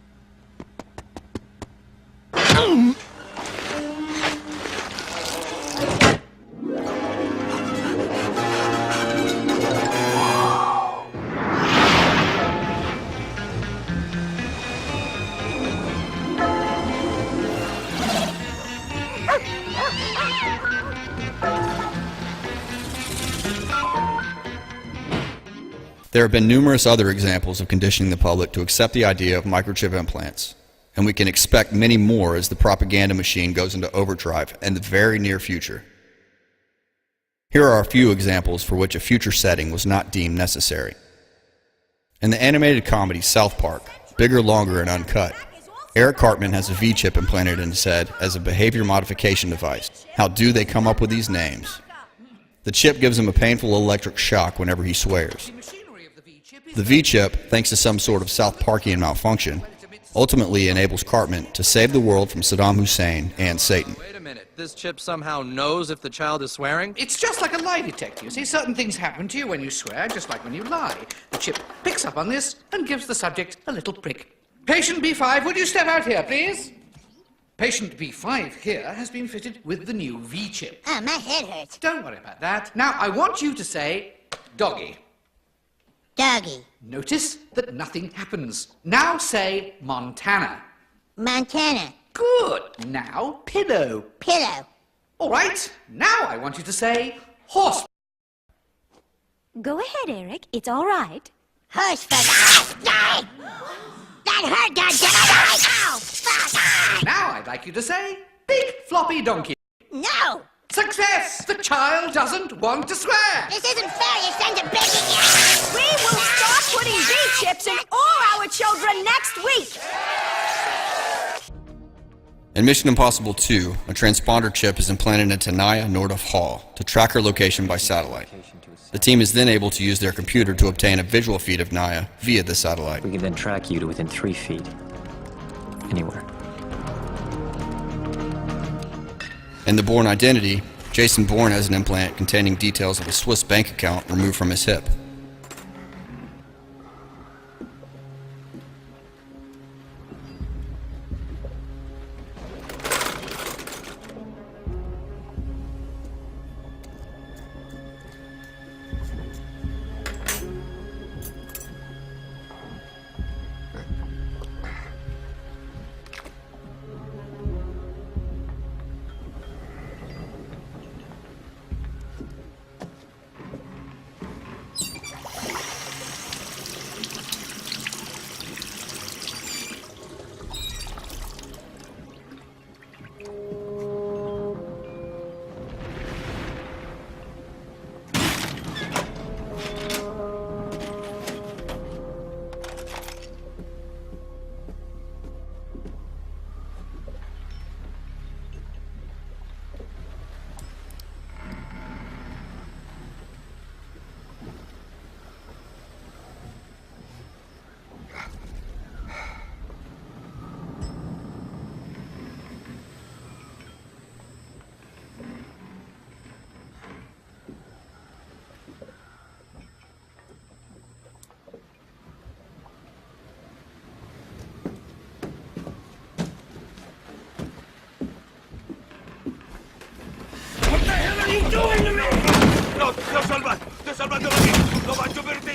There have been numerous other examples of conditioning the public to accept the idea of microchip implants, and we can expect many more as the propaganda machine goes into overdrive in the very near future. Here are a few examples for which a future setting was not deemed necessary. In the animated comedy South Park, Bigger, Longer, and Uncut, Eric Cartman has a V-chip implanted in his head as a behavior modification device. How do they come up with these names? The chip gives him a painful electric shock whenever he swears. The V-chip, thanks to some sort of South Parkian malfunction, ultimately enables Cartman to save the world from Saddam Hussein and Satan. Wait a minute, this chip somehow knows if the child is swearing? It's just like a lie detector. You see, certain things happen to you when you swear, just like when you lie. The chip picks up on this and gives the subject a little prick. Patient B5, would you step out here, please? Patient B5 here has been fitted with the new V-chip. Oh, my head hurts. Don't worry about that. Now, I want you to say, doggy. Doggy. Notice that nothing happens. Now say, Montana. Montana. Good. Now, pillow. Pillow. All right. Now I want you to say, horse. Go ahead, Eric. It's all right. Horse fuck. That hurt, goddammit! Ow! Fuck! Now I'd like you to say, big floppy donkey. No! Success! The child doesn't want to swear. This isn't fair. You send a baby. We will start putting V-chips in all our children next week. In Mission Impossible 2, a transponder chip is implanted into Naya Nordhoff Hall to track her location by satellite. The team is then able to use their computer to obtain a visual feed of Naya via the satellite. We can then track you to within 3 feet. Anywhere. In The Bourne Identity, Jason Bourne has an implant containing details of a Swiss bank account removed from his hip.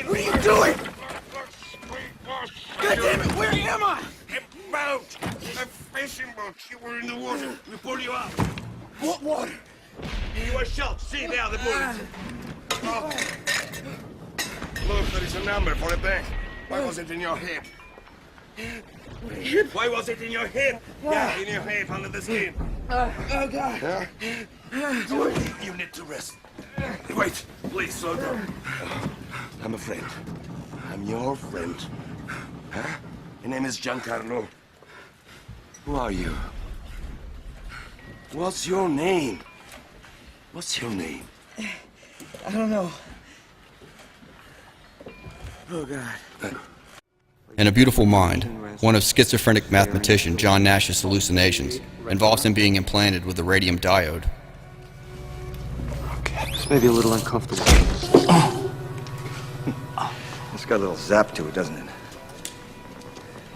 What are you doing? God damn it, where am I? A boat! A fishing boat. You were in the water. We pulled you out. What water? You were shot. See there, the bullets. Oh. Look, there is a number for a bank. Why was it in your hip? Why was it in your hip? Yeah, in your hip, under the skin. Oh, God. Huh? You need to rest. Wait, please slow down. I'm a friend. I'm your friend. Huh? Your name is Giancarlo. Who are you? What's your name? What's your name? I don't know. Oh, God. In A Beautiful Mind, one of schizophrenic mathematician John Nash's hallucinations involves him being implanted with a radium diode. This may be a little uncomfortable. It's got a little zap to it, doesn't it?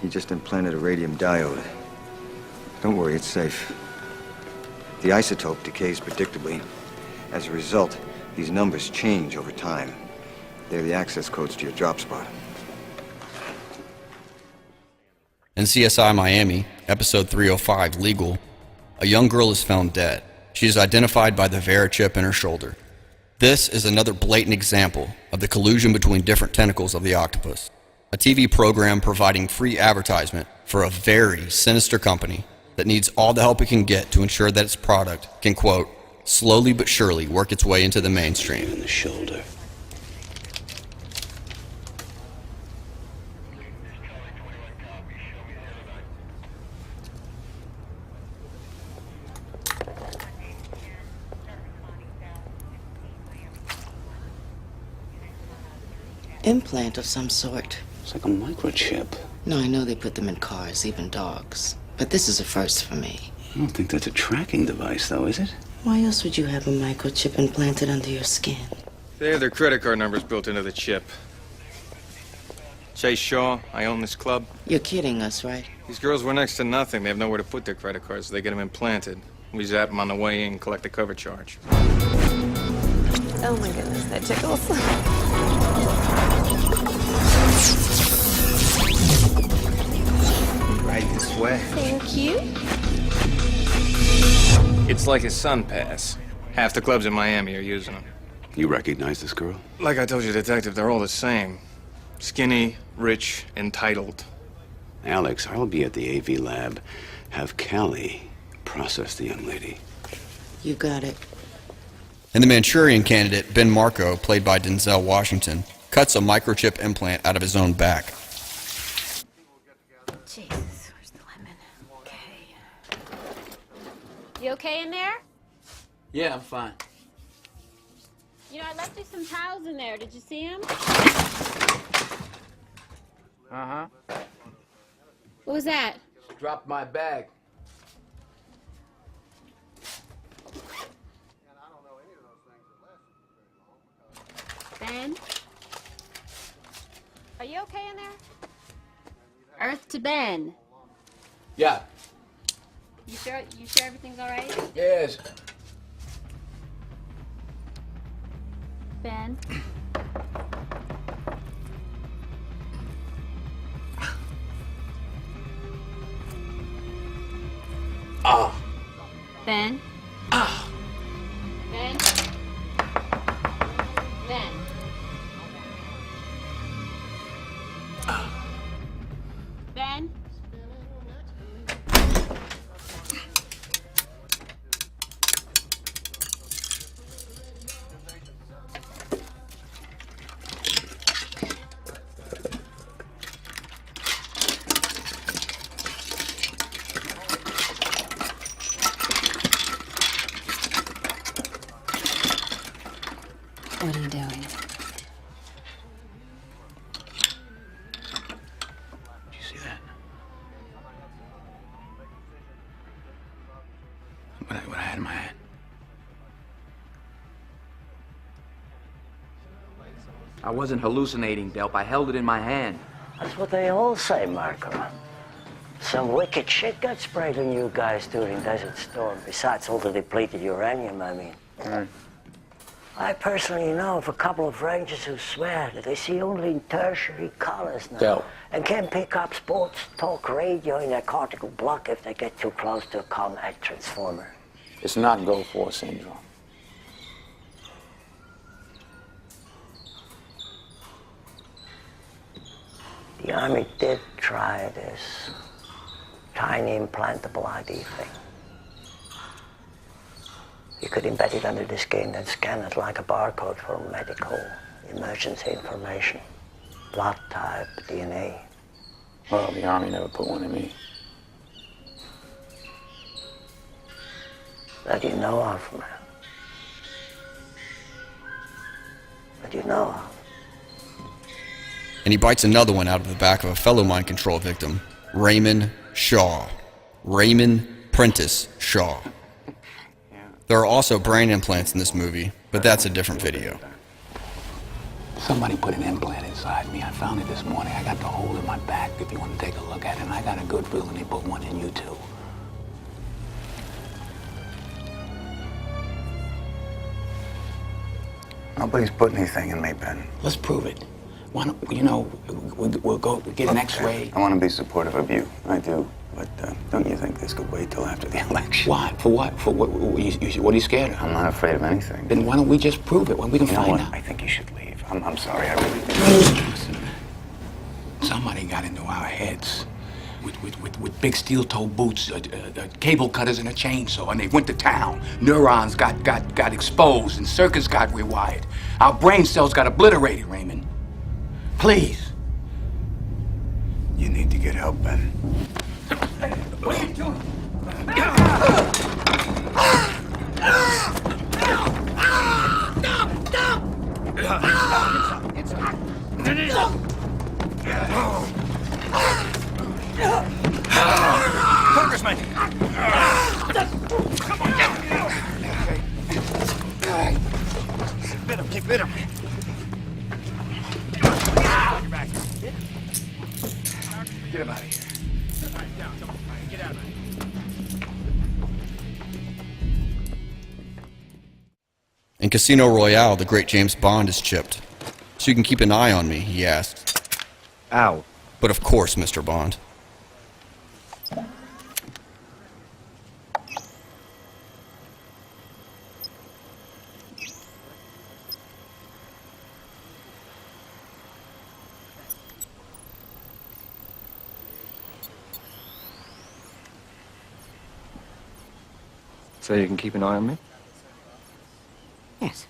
He just implanted a radium diode. Don't worry, it's safe. The isotope decays predictably. As a result, these numbers change over time. They're the access codes to your drop spot. In CSI Miami, episode 305, Legal, a young girl is found dead. She is identified by the Vera chip in her shoulder. This is another blatant example of the collusion between different tentacles of the octopus. A TV program providing free advertisement for a very sinister company that needs all the help it can get to ensure that its product can, quote, slowly but surely work its way into the mainstream. In the shoulder. Implant of some sort. It's like a microchip. No, I know they put them in cars, even dogs. But this is a first for me. I don't think that's a tracking device, though, is it? Why else would you have a microchip implanted under your skin? They have their credit card numbers built into the chip. Chase Shaw, I own this club. You're kidding us, right? These girls were next to nothing. They have nowhere to put their credit cards, so they get them implanted. We zap them on the way in, collect the cover charge. Oh my goodness, that tickles. Right this way. Thank you. It's like a sun pass. Half the clubs in Miami are using them. You recognize this girl? Like I told you, Detective, they're all the same. Skinny, rich, entitled. Alex, I'll be at the AV lab. Have Callie process the young lady. You got it. And the Manchurian Candidate, Ben Marco, played by Denzel Washington, cuts a microchip implant out of his own back. Jesus, where's the lemon? Okay. You okay in there? Yeah, I'm fine. You know, I left you some towels in there. Did you see them? Uh-huh. What was that? Just dropped my bag. Ben? Are you okay in there? Earth to Ben. Yeah. You sure everything's all right? Yes. Ben? Ben? Ben? Ben? Ben? What are you doing? Did you see that? What I had in my hand. I wasn't hallucinating, Delp. I held it in my hand. That's what they all say, Marco. Some wicked shit got sprayed on you guys during Desert Storm, besides all the depleted uranium, I mean. I personally know of a couple of rangers who swear that they see only in tertiary colors now. Del. And can pick up sports talk radio in their cortical block if they get too close to a ComAct transformer. It's not Gulf War syndrome. The Army did try this tiny implantable ID thing. You could embed it under the skin and scan it like a barcode for medical emergency information. Blood type, DNA. Well, the Army never put one in me. That you know of, man. That you know of. And he bites another one out of the back of a fellow mind control victim, Raymond Shaw. Raymond Prentice Shaw. There are also brain implants in this movie, but that's a different video. Somebody put an implant inside me. I found it this morning. I got the hole in my back if you want to take a look at it. And I got a good feeling they put one in you, too. Nobody's put anything in me, Ben. Let's prove it. Why don't, you know, we'll go get an X-ray. I want to be supportive of you. I do. But don't you think this could wait till after the election? Why? For what? For what? What are you scared of? I'm not afraid of anything. Then why don't we just prove it when we can find out? I think you should leave. I'm sorry. I really think. Somebody got into our heads with big steel-toed boots, cable cutters, and a chainsaw, and they went to town. Neurons got exposed, and circuits got rewired. Our brain cells got obliterated, Raymond. Please. You need to get help, Ben. What are you doing? Congressman! Come on, get him! Keep him. Get him out of here. Get out of here. In Casino Royale, the great James Bond is chipped. So you can keep an eye on me, he asks. Ow. But of course, Mr. Bond. So you can keep an eye on me? Yes.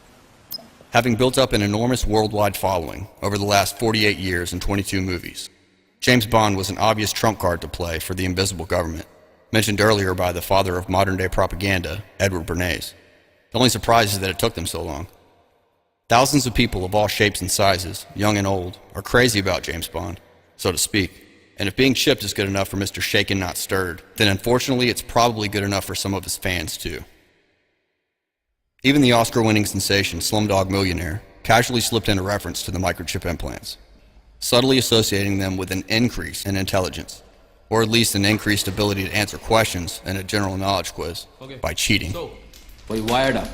Having built up an enormous worldwide following over the last 48 years and 22 movies, James Bond was an obvious trump card to play for the invisible government. mentioned earlier by the father of modern-day propaganda, Edward Bernays. The only surprise is that it took them so long. Thousands of people of all shapes and sizes, young and old, are crazy about James Bond, so to speak. And if being chipped is good enough for Mr. Shaken Not Stirred, then unfortunately it's probably good enough for some of his fans too. Even the Oscar-winning sensation Slumdog Millionaire casually slipped in a reference to the microchip implants, subtly associating them with an increase in intelligence, or at least an increased ability to answer questions in a general knowledge quiz by cheating. So, we wired up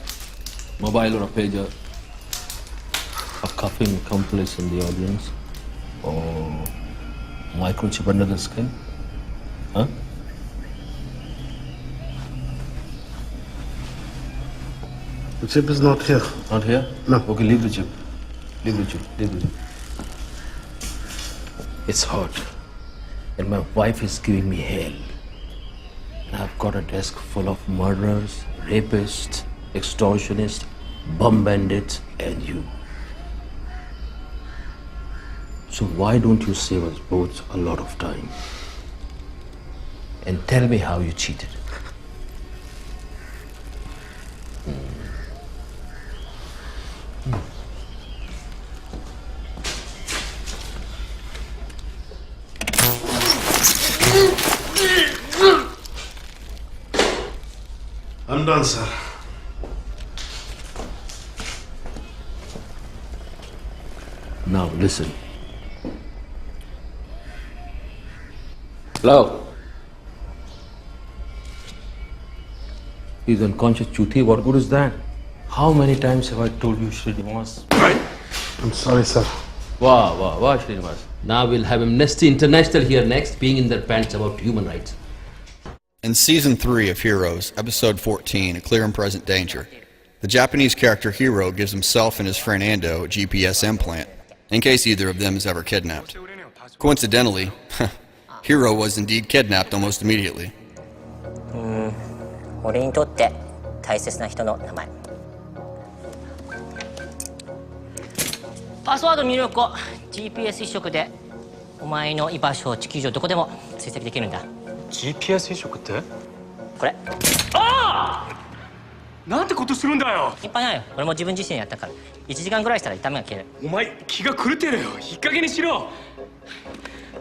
mobile or a pager, a cuffing accomplice in the audience, or microchip under the skin? Huh? The chip is not here. Not here? No. Okay, leave the chip. Leave the chip. Leave the chip. It's hot. And my wife is giving me hell. And I've got a desk full of murderers, rapists, extortionists, bum bandits, and you. So why don't you save us both a lot of time? And tell me how you cheated. I'm done, sir. Now listen. Hello? He's unconscious, Chuti. What good is that? How many times have I told you Srinivas? I'm sorry, sir. Wow, Srinivas. Now we'll have Amnesty International here next, being in their pants about human rights. In Season 3 of Heroes, Episode 14, A Clear and Present Danger, the Japanese character Hiro gives himself and his friend Ando a GPS implant, in case either of them is ever kidnapped. Coincidentally, Hiro was indeed kidnapped almost immediately. 俺にとって大切な人の名前。パスワード入力後、GPS 一色でお前の居場所を地球上どこでも追跡できるんだ。GPS 移植って？これ。ああ！なんてことするんだよ。心配ないよ。俺も自分自身でやったから。1時間ぐらいしたら痛みが消える。お前気が狂ってるよ。いい加減にしろ。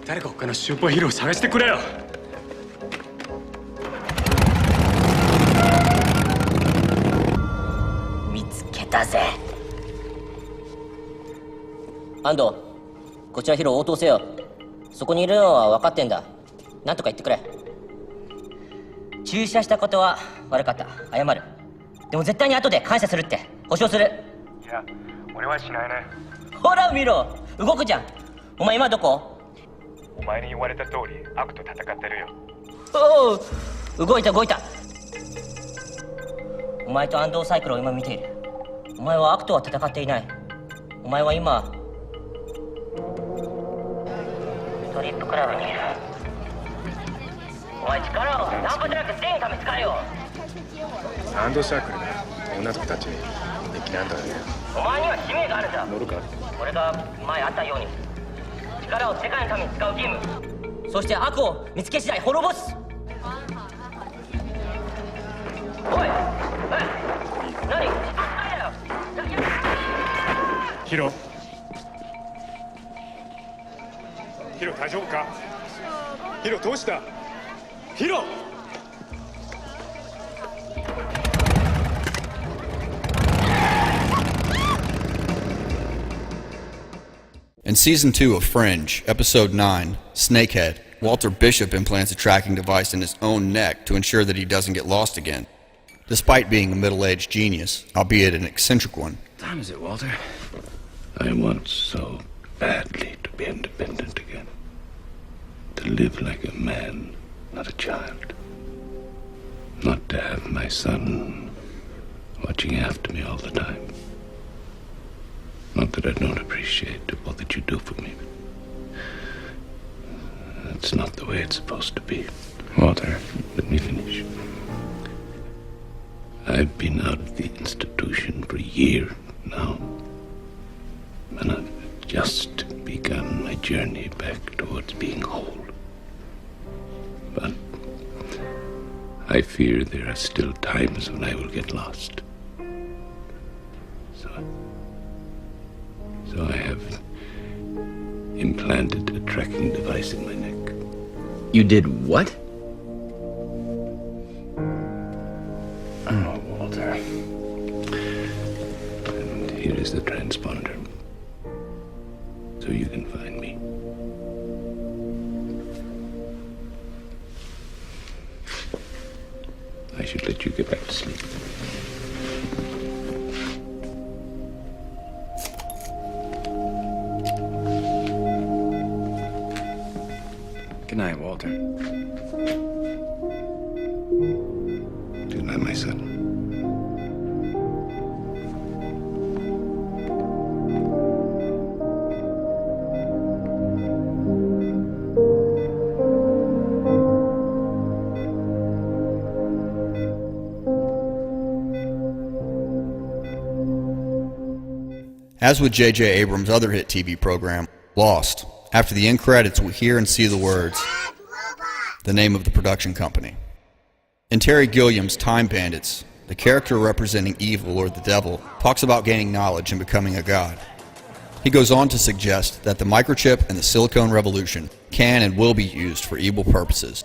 誰か他のスーパーヒーローを探してくれよ。見つけたぜ。安藤、こちらヒロ応答せよ。そこにいるのは分かってんだ。なんとか言ってくれ。注射したことは悪かった。謝る。でも絶対に後で感謝するって保証する。いや、俺はしないね。ほら見ろ、動くじゃん。お前今どこ？お前に言われた通り悪と戦ってるよ。おお、動いた。お前と安藤サイクルを今見ている。お前は悪とは戦っていない。お前は今ストリップクラブにいる。お前力をナンパじゃなくて正義のため使えよ。サンドサークルが女の子たちに敵なんだよね。お前には使命があるんだ。乗るか？俺が前あったように力を世界のために使う義務、そして悪を見つけ次第滅ぼす。おい、何？ヒロ大丈夫か？ヒロどうした？ヒロ！ In Season 2 of Fringe, Episode 9, Snakehead, Walter Bishop implants a tracking device in his own neck to ensure that he doesn't get lost again, despite being a middle-aged genius, albeit an eccentric one. What time is it, Walter? I want so badly to be independent again. To live like a man, not a child. Not to have my son watching after me all the time. Not that I don't appreciate all that you do for me. That's not the way it's supposed to be. Walter, let me finish. I've been out of the institution for a year now. And I've just begun my journey back towards being whole. But I fear there are still times when I will get lost. So I have implanted a tracking device in my neck. You did what? Oh, Walter. And here is the transponder. So you can find me. I should let you get back to sleep. Good night, Walter. Good night, my son. As with J.J. Abrams' other hit TV program, Lost, after the end credits we hear and see the words, the name of the production company. In Terry Gilliam's Time Bandits, the character representing evil or the devil talks about gaining knowledge and becoming a god. He goes on to suggest that the microchip and the silicone revolution can and will be used for evil purposes.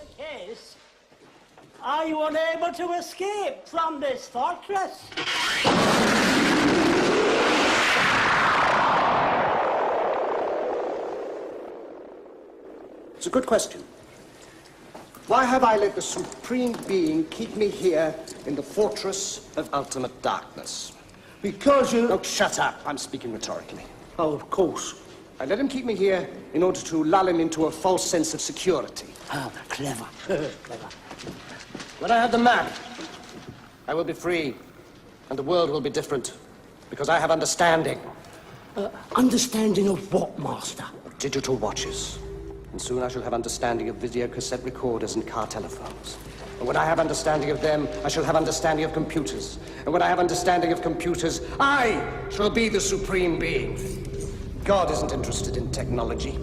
Are you unable to escape from this fortress? It's a good question. Why have I let the Supreme Being keep me here in the fortress of ultimate darkness? Because you... Oh, shut up. I'm speaking rhetorically. Oh, of course. I let him keep me here in order to lull him into a false sense of security. Oh, clever. Clever. When I have the map, I will be free, and the world will be different, because I have understanding. Understanding of what, Master? Of digital watches. And soon I shall have understanding of video cassette recorders and car telephones. And when I have understanding of them, I shall have understanding of computers. And when I have understanding of computers, I shall be the Supreme Being. God isn't interested in technology.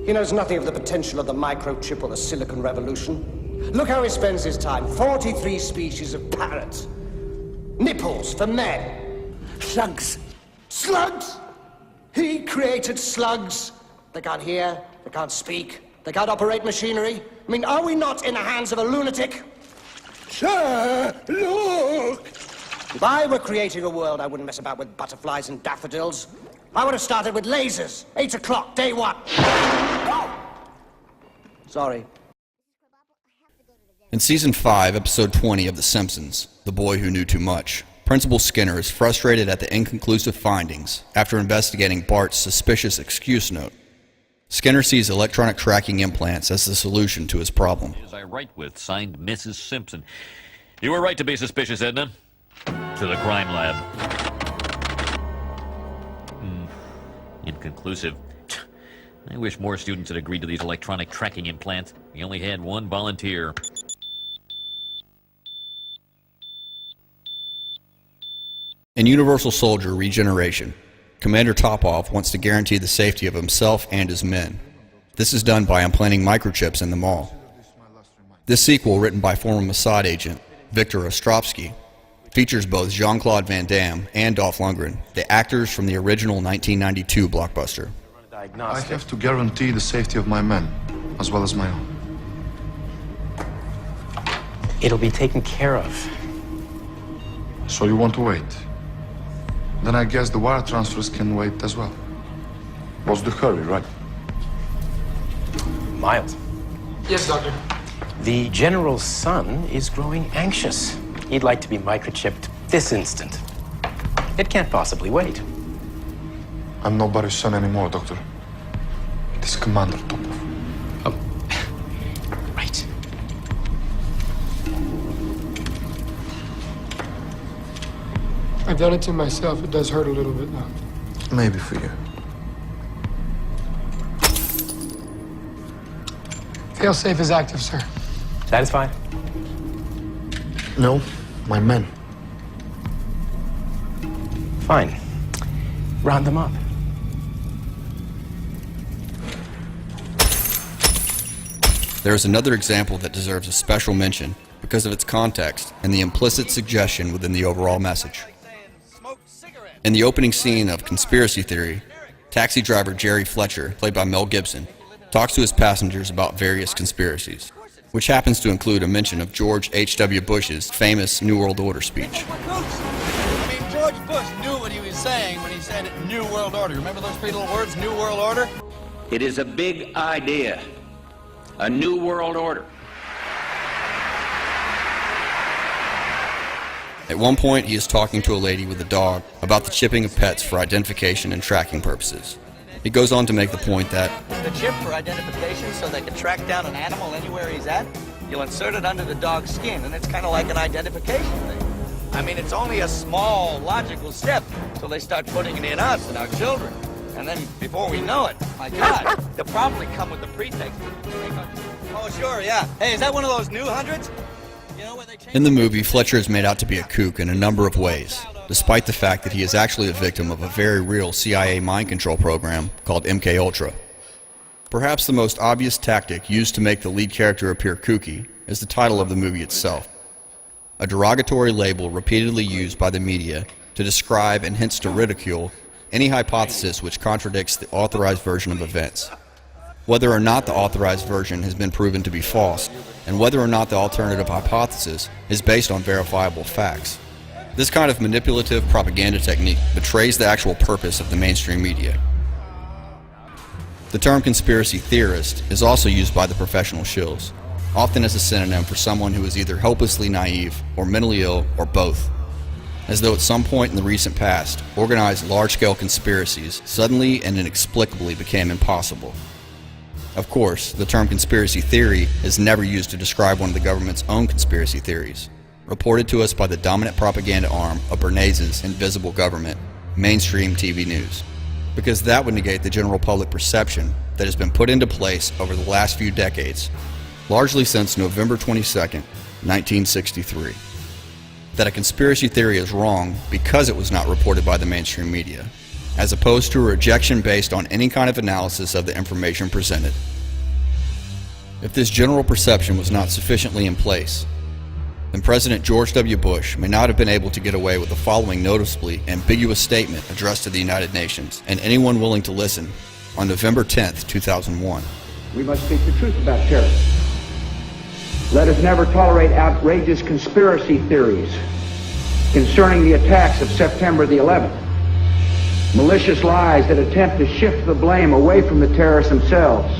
He knows nothing of the potential of the microchip or the silicon revolution. Look how he spends his time. 43 species of parrots. Nipples for men. Slugs. Slugs! He created slugs. They can't hear, they can't speak, they can't operate machinery. I mean, are we not in the hands of a lunatic? Sir, look! If I were creating a world, I wouldn't mess about with butterflies and daffodils. I would have started with lasers. 8 o'clock, day one. Sorry. In Season 5, Episode 20 of The Simpsons, The Boy Who Knew Too Much, Principal Skinner is frustrated at the inconclusive findings after investigating Bart's suspicious excuse note. Skinner sees electronic tracking implants as the solution to his problem. As I write with, signed Mrs. Simpson. You were right to be suspicious, Edna. To the crime lab. Inconclusive. I wish more students had agreed to these electronic tracking implants. We only had one volunteer. In Universal Soldier Regeneration, Commander Topov wants to guarantee the safety of himself and his men. This is done by implanting microchips in them all. This sequel, written by former Mossad agent Viktor Ostrovsky, features both Jean-Claude Van Damme and Dolph Lundgren, the actors from the original 1992 blockbuster. I have to guarantee the safety of my men, as well as my own. It'll be taken care of. So you want to wait? Then I guess the wire transfers can wait as well. What's the hurry, right? Miles. Yes, Doctor. The General's son is growing anxious. He'd like to be microchipped this instant. It can't possibly wait. I'm nobody's son anymore, Doctor. It is Commander Topov. Oh, right. I've done it to myself. It does hurt a little bit now. Maybe for you. Failsafe is active, sir. Satisfied? No, my men. Fine. Round them up. There is another example that deserves a special mention because of its context and the implicit suggestion within the overall message. In the opening scene of Conspiracy Theory, taxi driver Jerry Fletcher, played by Mel Gibson, talks to his passengers about various conspiracies, which happens to include a mention of George H.W. Bush's famous New World Order speech. I mean, George Bush knew what he was saying when he said New World Order. Remember those three little words, New World Order? It is a big idea, a new world order. At one point, he is talking to a lady with a dog about the chipping of pets for identification and tracking purposes. He goes on to make the point that The chip for identification so they can track down an animal anywhere he's at, you'll insert it under the dog's skin, and it's kind of like an identification thing. I mean, it's only a small, logical step till they start putting it in us and our children. And then, before we know it, my God, they'll probably come with the pretext. Oh, sure, yeah. Hey, is that one of those new hundreds? in the movie, Fletcher is made out to be a kook in a number of ways, despite the fact that he is actually a victim of a very real CIA mind control program called MKUltra. Perhaps the most obvious tactic used to make the lead character appear kooky is the title of the movie itself, a derogatory label repeatedly used by the media to describe and hence to ridicule any hypothesis which contradicts the authorized version of events, whether or not the authorized version has been proven to be false, and whether or not the alternative hypothesis is based on verifiable facts. This kind of manipulative propaganda technique betrays the actual purpose of the mainstream media. The term conspiracy theorist is also used by the professional shills, often as a synonym for someone who is either hopelessly naive or mentally ill or both, as though at some point in the recent past, organized large-scale conspiracies suddenly and inexplicably became impossible. Of course, the term conspiracy theory is never used to describe one of the government's own conspiracy theories, reported to us by the dominant propaganda arm of Bernays' invisible government, mainstream TV news, because that would negate the general public perception that has been put into place over the last few decades, largely since November 22nd, 1963, that a conspiracy theory is wrong because it was not reported by the mainstream media, as opposed to a rejection based on any kind of analysis of the information presented. If this general perception was not sufficiently in place, then President George W. Bush may not have been able to get away with the following noticeably ambiguous statement addressed to the United Nations and anyone willing to listen on November 10th, 2001. We must speak the truth about terrorism. Let us never tolerate outrageous conspiracy theories concerning the attacks of September the 11th. Malicious lies that attempt to shift the blame away from the terrorists themselves,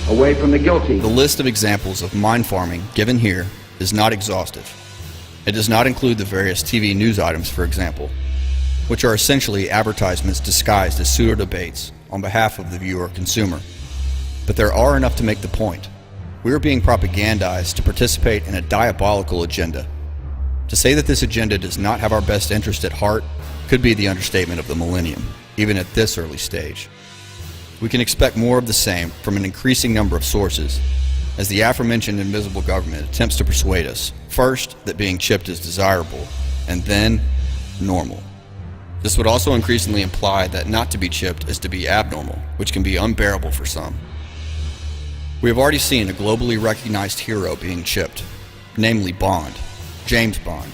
away from the guilty. The list of examples of mind farming given here is not exhaustive. It does not include the various TV news items, for example, which are essentially advertisements disguised as pseudo-debates on behalf of the viewer or consumer. But there are enough to make the point. We are being propagandized to participate in a diabolical agenda. To say that this agenda does not have our best interest at heart could be the understatement of the millennium, even at this early stage. We can expect more of the same from an increasing number of sources, as the aforementioned invisible government attempts to persuade us, first, that being chipped is desirable, and then, normal. This would also increasingly imply that not to be chipped is to be abnormal, which can be unbearable for some. We have already seen a globally recognized hero being chipped, namely Bond, James Bond.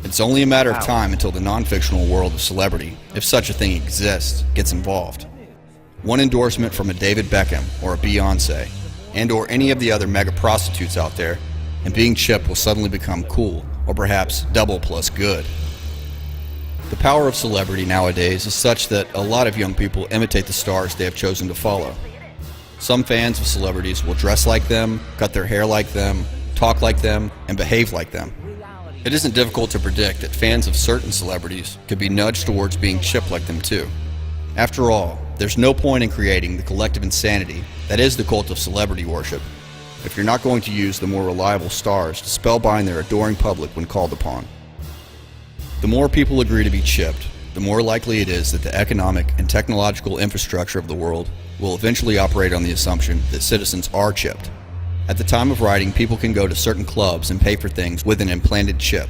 It's only a matter of time until the non-fictional world of celebrity, if such a thing exists, gets involved. One endorsement from a David Beckham or a Beyoncé, and or any of the other mega prostitutes out there, and being chipped will suddenly become cool, or perhaps double plus good. The power of celebrity nowadays is such that a lot of young people imitate the stars they have chosen to follow. Some fans of celebrities will dress like them, cut their hair like them, talk like them, and behave like them. It isn't difficult to predict that fans of certain celebrities could be nudged towards being chipped like them too. After all, there's no point in creating the collective insanity that is the cult of celebrity worship if you're not going to use the more reliable stars to spellbind their adoring public when called upon. The more people agree to be chipped, the more likely it is that the economic and technological infrastructure of the world will eventually operate on the assumption that citizens are chipped. At the time of writing, people can go to certain clubs and pay for things with an implanted chip,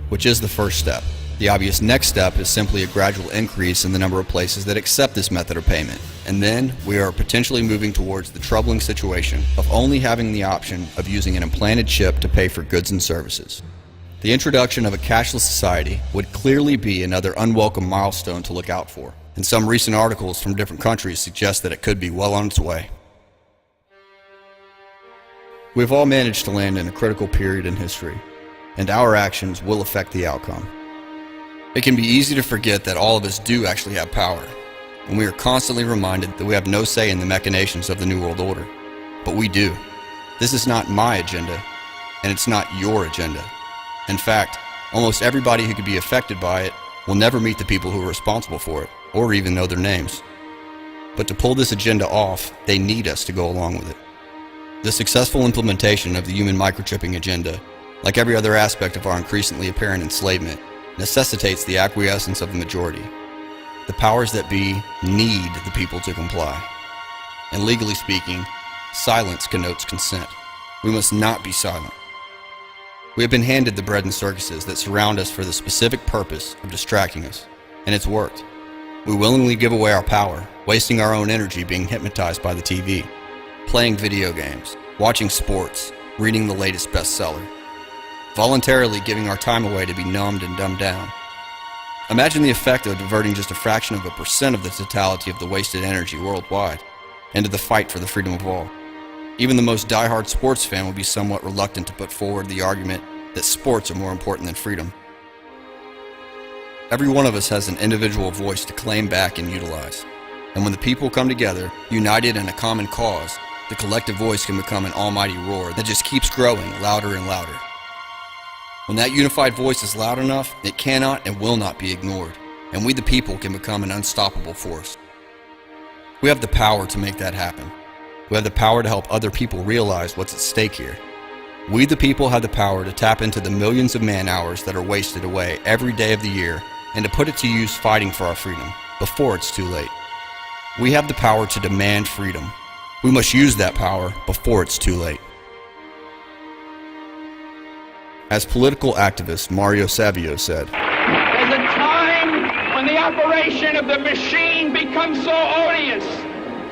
which is the first step. The obvious next step is simply a gradual increase in the number of places that accept this method of payment. And then we are potentially moving towards the troubling situation of only having the option of using an implanted chip to pay for goods and services. The introduction of a cashless society would clearly be another unwelcome milestone to look out for, and some recent articles from different countries suggest that it could be well on its way. We've all managed to land in a critical period in history, and our actions will affect the outcome. It can be easy to forget that all of us do actually have power, and we are constantly reminded that we have no say in the machinations of the New World Order. But we do. This is not my agenda, and it's not your agenda. In fact, almost everybody who could be affected by it will never meet the people who are responsible for it, or even know their names. But to pull this agenda off, they need us to go along with it. The successful implementation of the human microchipping agenda, like every other aspect of our increasingly apparent enslavement, necessitates the acquiescence of the majority. The powers that be need the people to comply. And legally speaking, silence connotes consent. We must not be silent. We have been handed the bread and circuses that surround us for the specific purpose of distracting us, and it's worked. We willingly give away our power, wasting our own energy being hypnotized by the TV, playing video games, watching sports, reading the latest bestseller, voluntarily giving our time away to be numbed and dumbed down. Imagine the effect of diverting just a fraction of a percent of the totality of the wasted energy worldwide into the fight for the freedom of all. Even the most diehard sports fan would be somewhat reluctant to put forward the argument that sports are more important than freedom. Every one of us has an individual voice to claim back and utilize. And when the people come together, united in a common cause, the collective voice can become an almighty roar that just keeps growing louder and louder. When that unified voice is loud enough, it cannot and will not be ignored, and we the people can become an unstoppable force. We have the power to make that happen. We have the power to help other people realize what's at stake here. We the people have the power to tap into the millions of man-hours that are wasted away every day of the year and to put it to use fighting for our freedom before it's too late. We have the power to demand freedom. We must use that power before it's too late. As political activist Mario Savio said, "There's a time when the operation of the machine becomes so odious,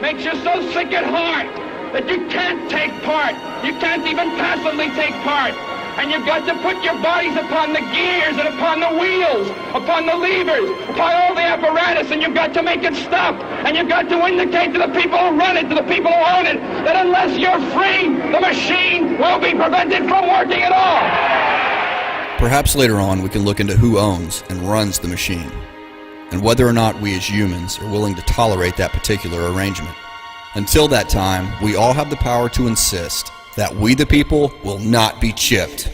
makes you so sick at heart, that you can't take part. You can't even passively take part. And you've got to put your bodies upon the gears and upon the wheels, upon the levers, upon all the apparatus, and you've got to make it stop. And you've got to indicate to the people who run it, to the people who own it, that unless you're free, the machine will be prevented from working at all." Perhaps later on we can look into who owns and runs the machine, and whether or not we as humans are willing to tolerate that particular arrangement. Until that time, we all have the power to insist that we the people will not be chipped.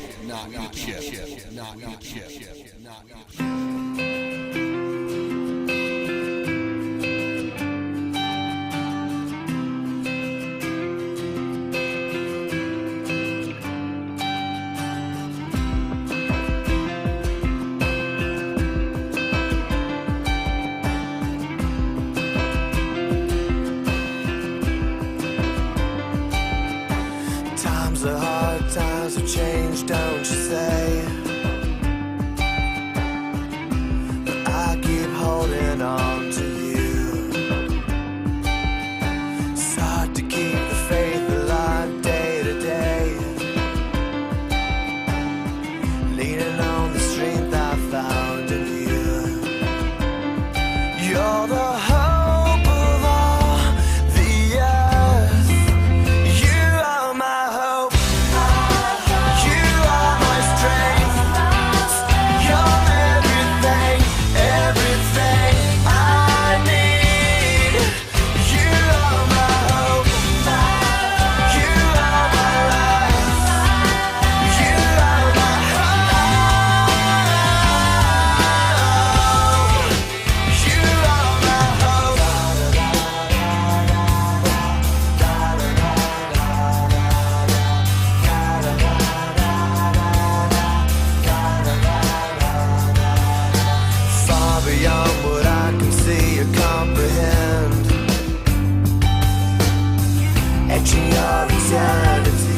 The hard times have changed, don't you say? But I keep holding on to you. It's hard to keep the faith alive day to day, leaning on the strength I found in you. You're the hope of all the earth. You are my hope. Beyond what I can see or comprehend, etching your eternity.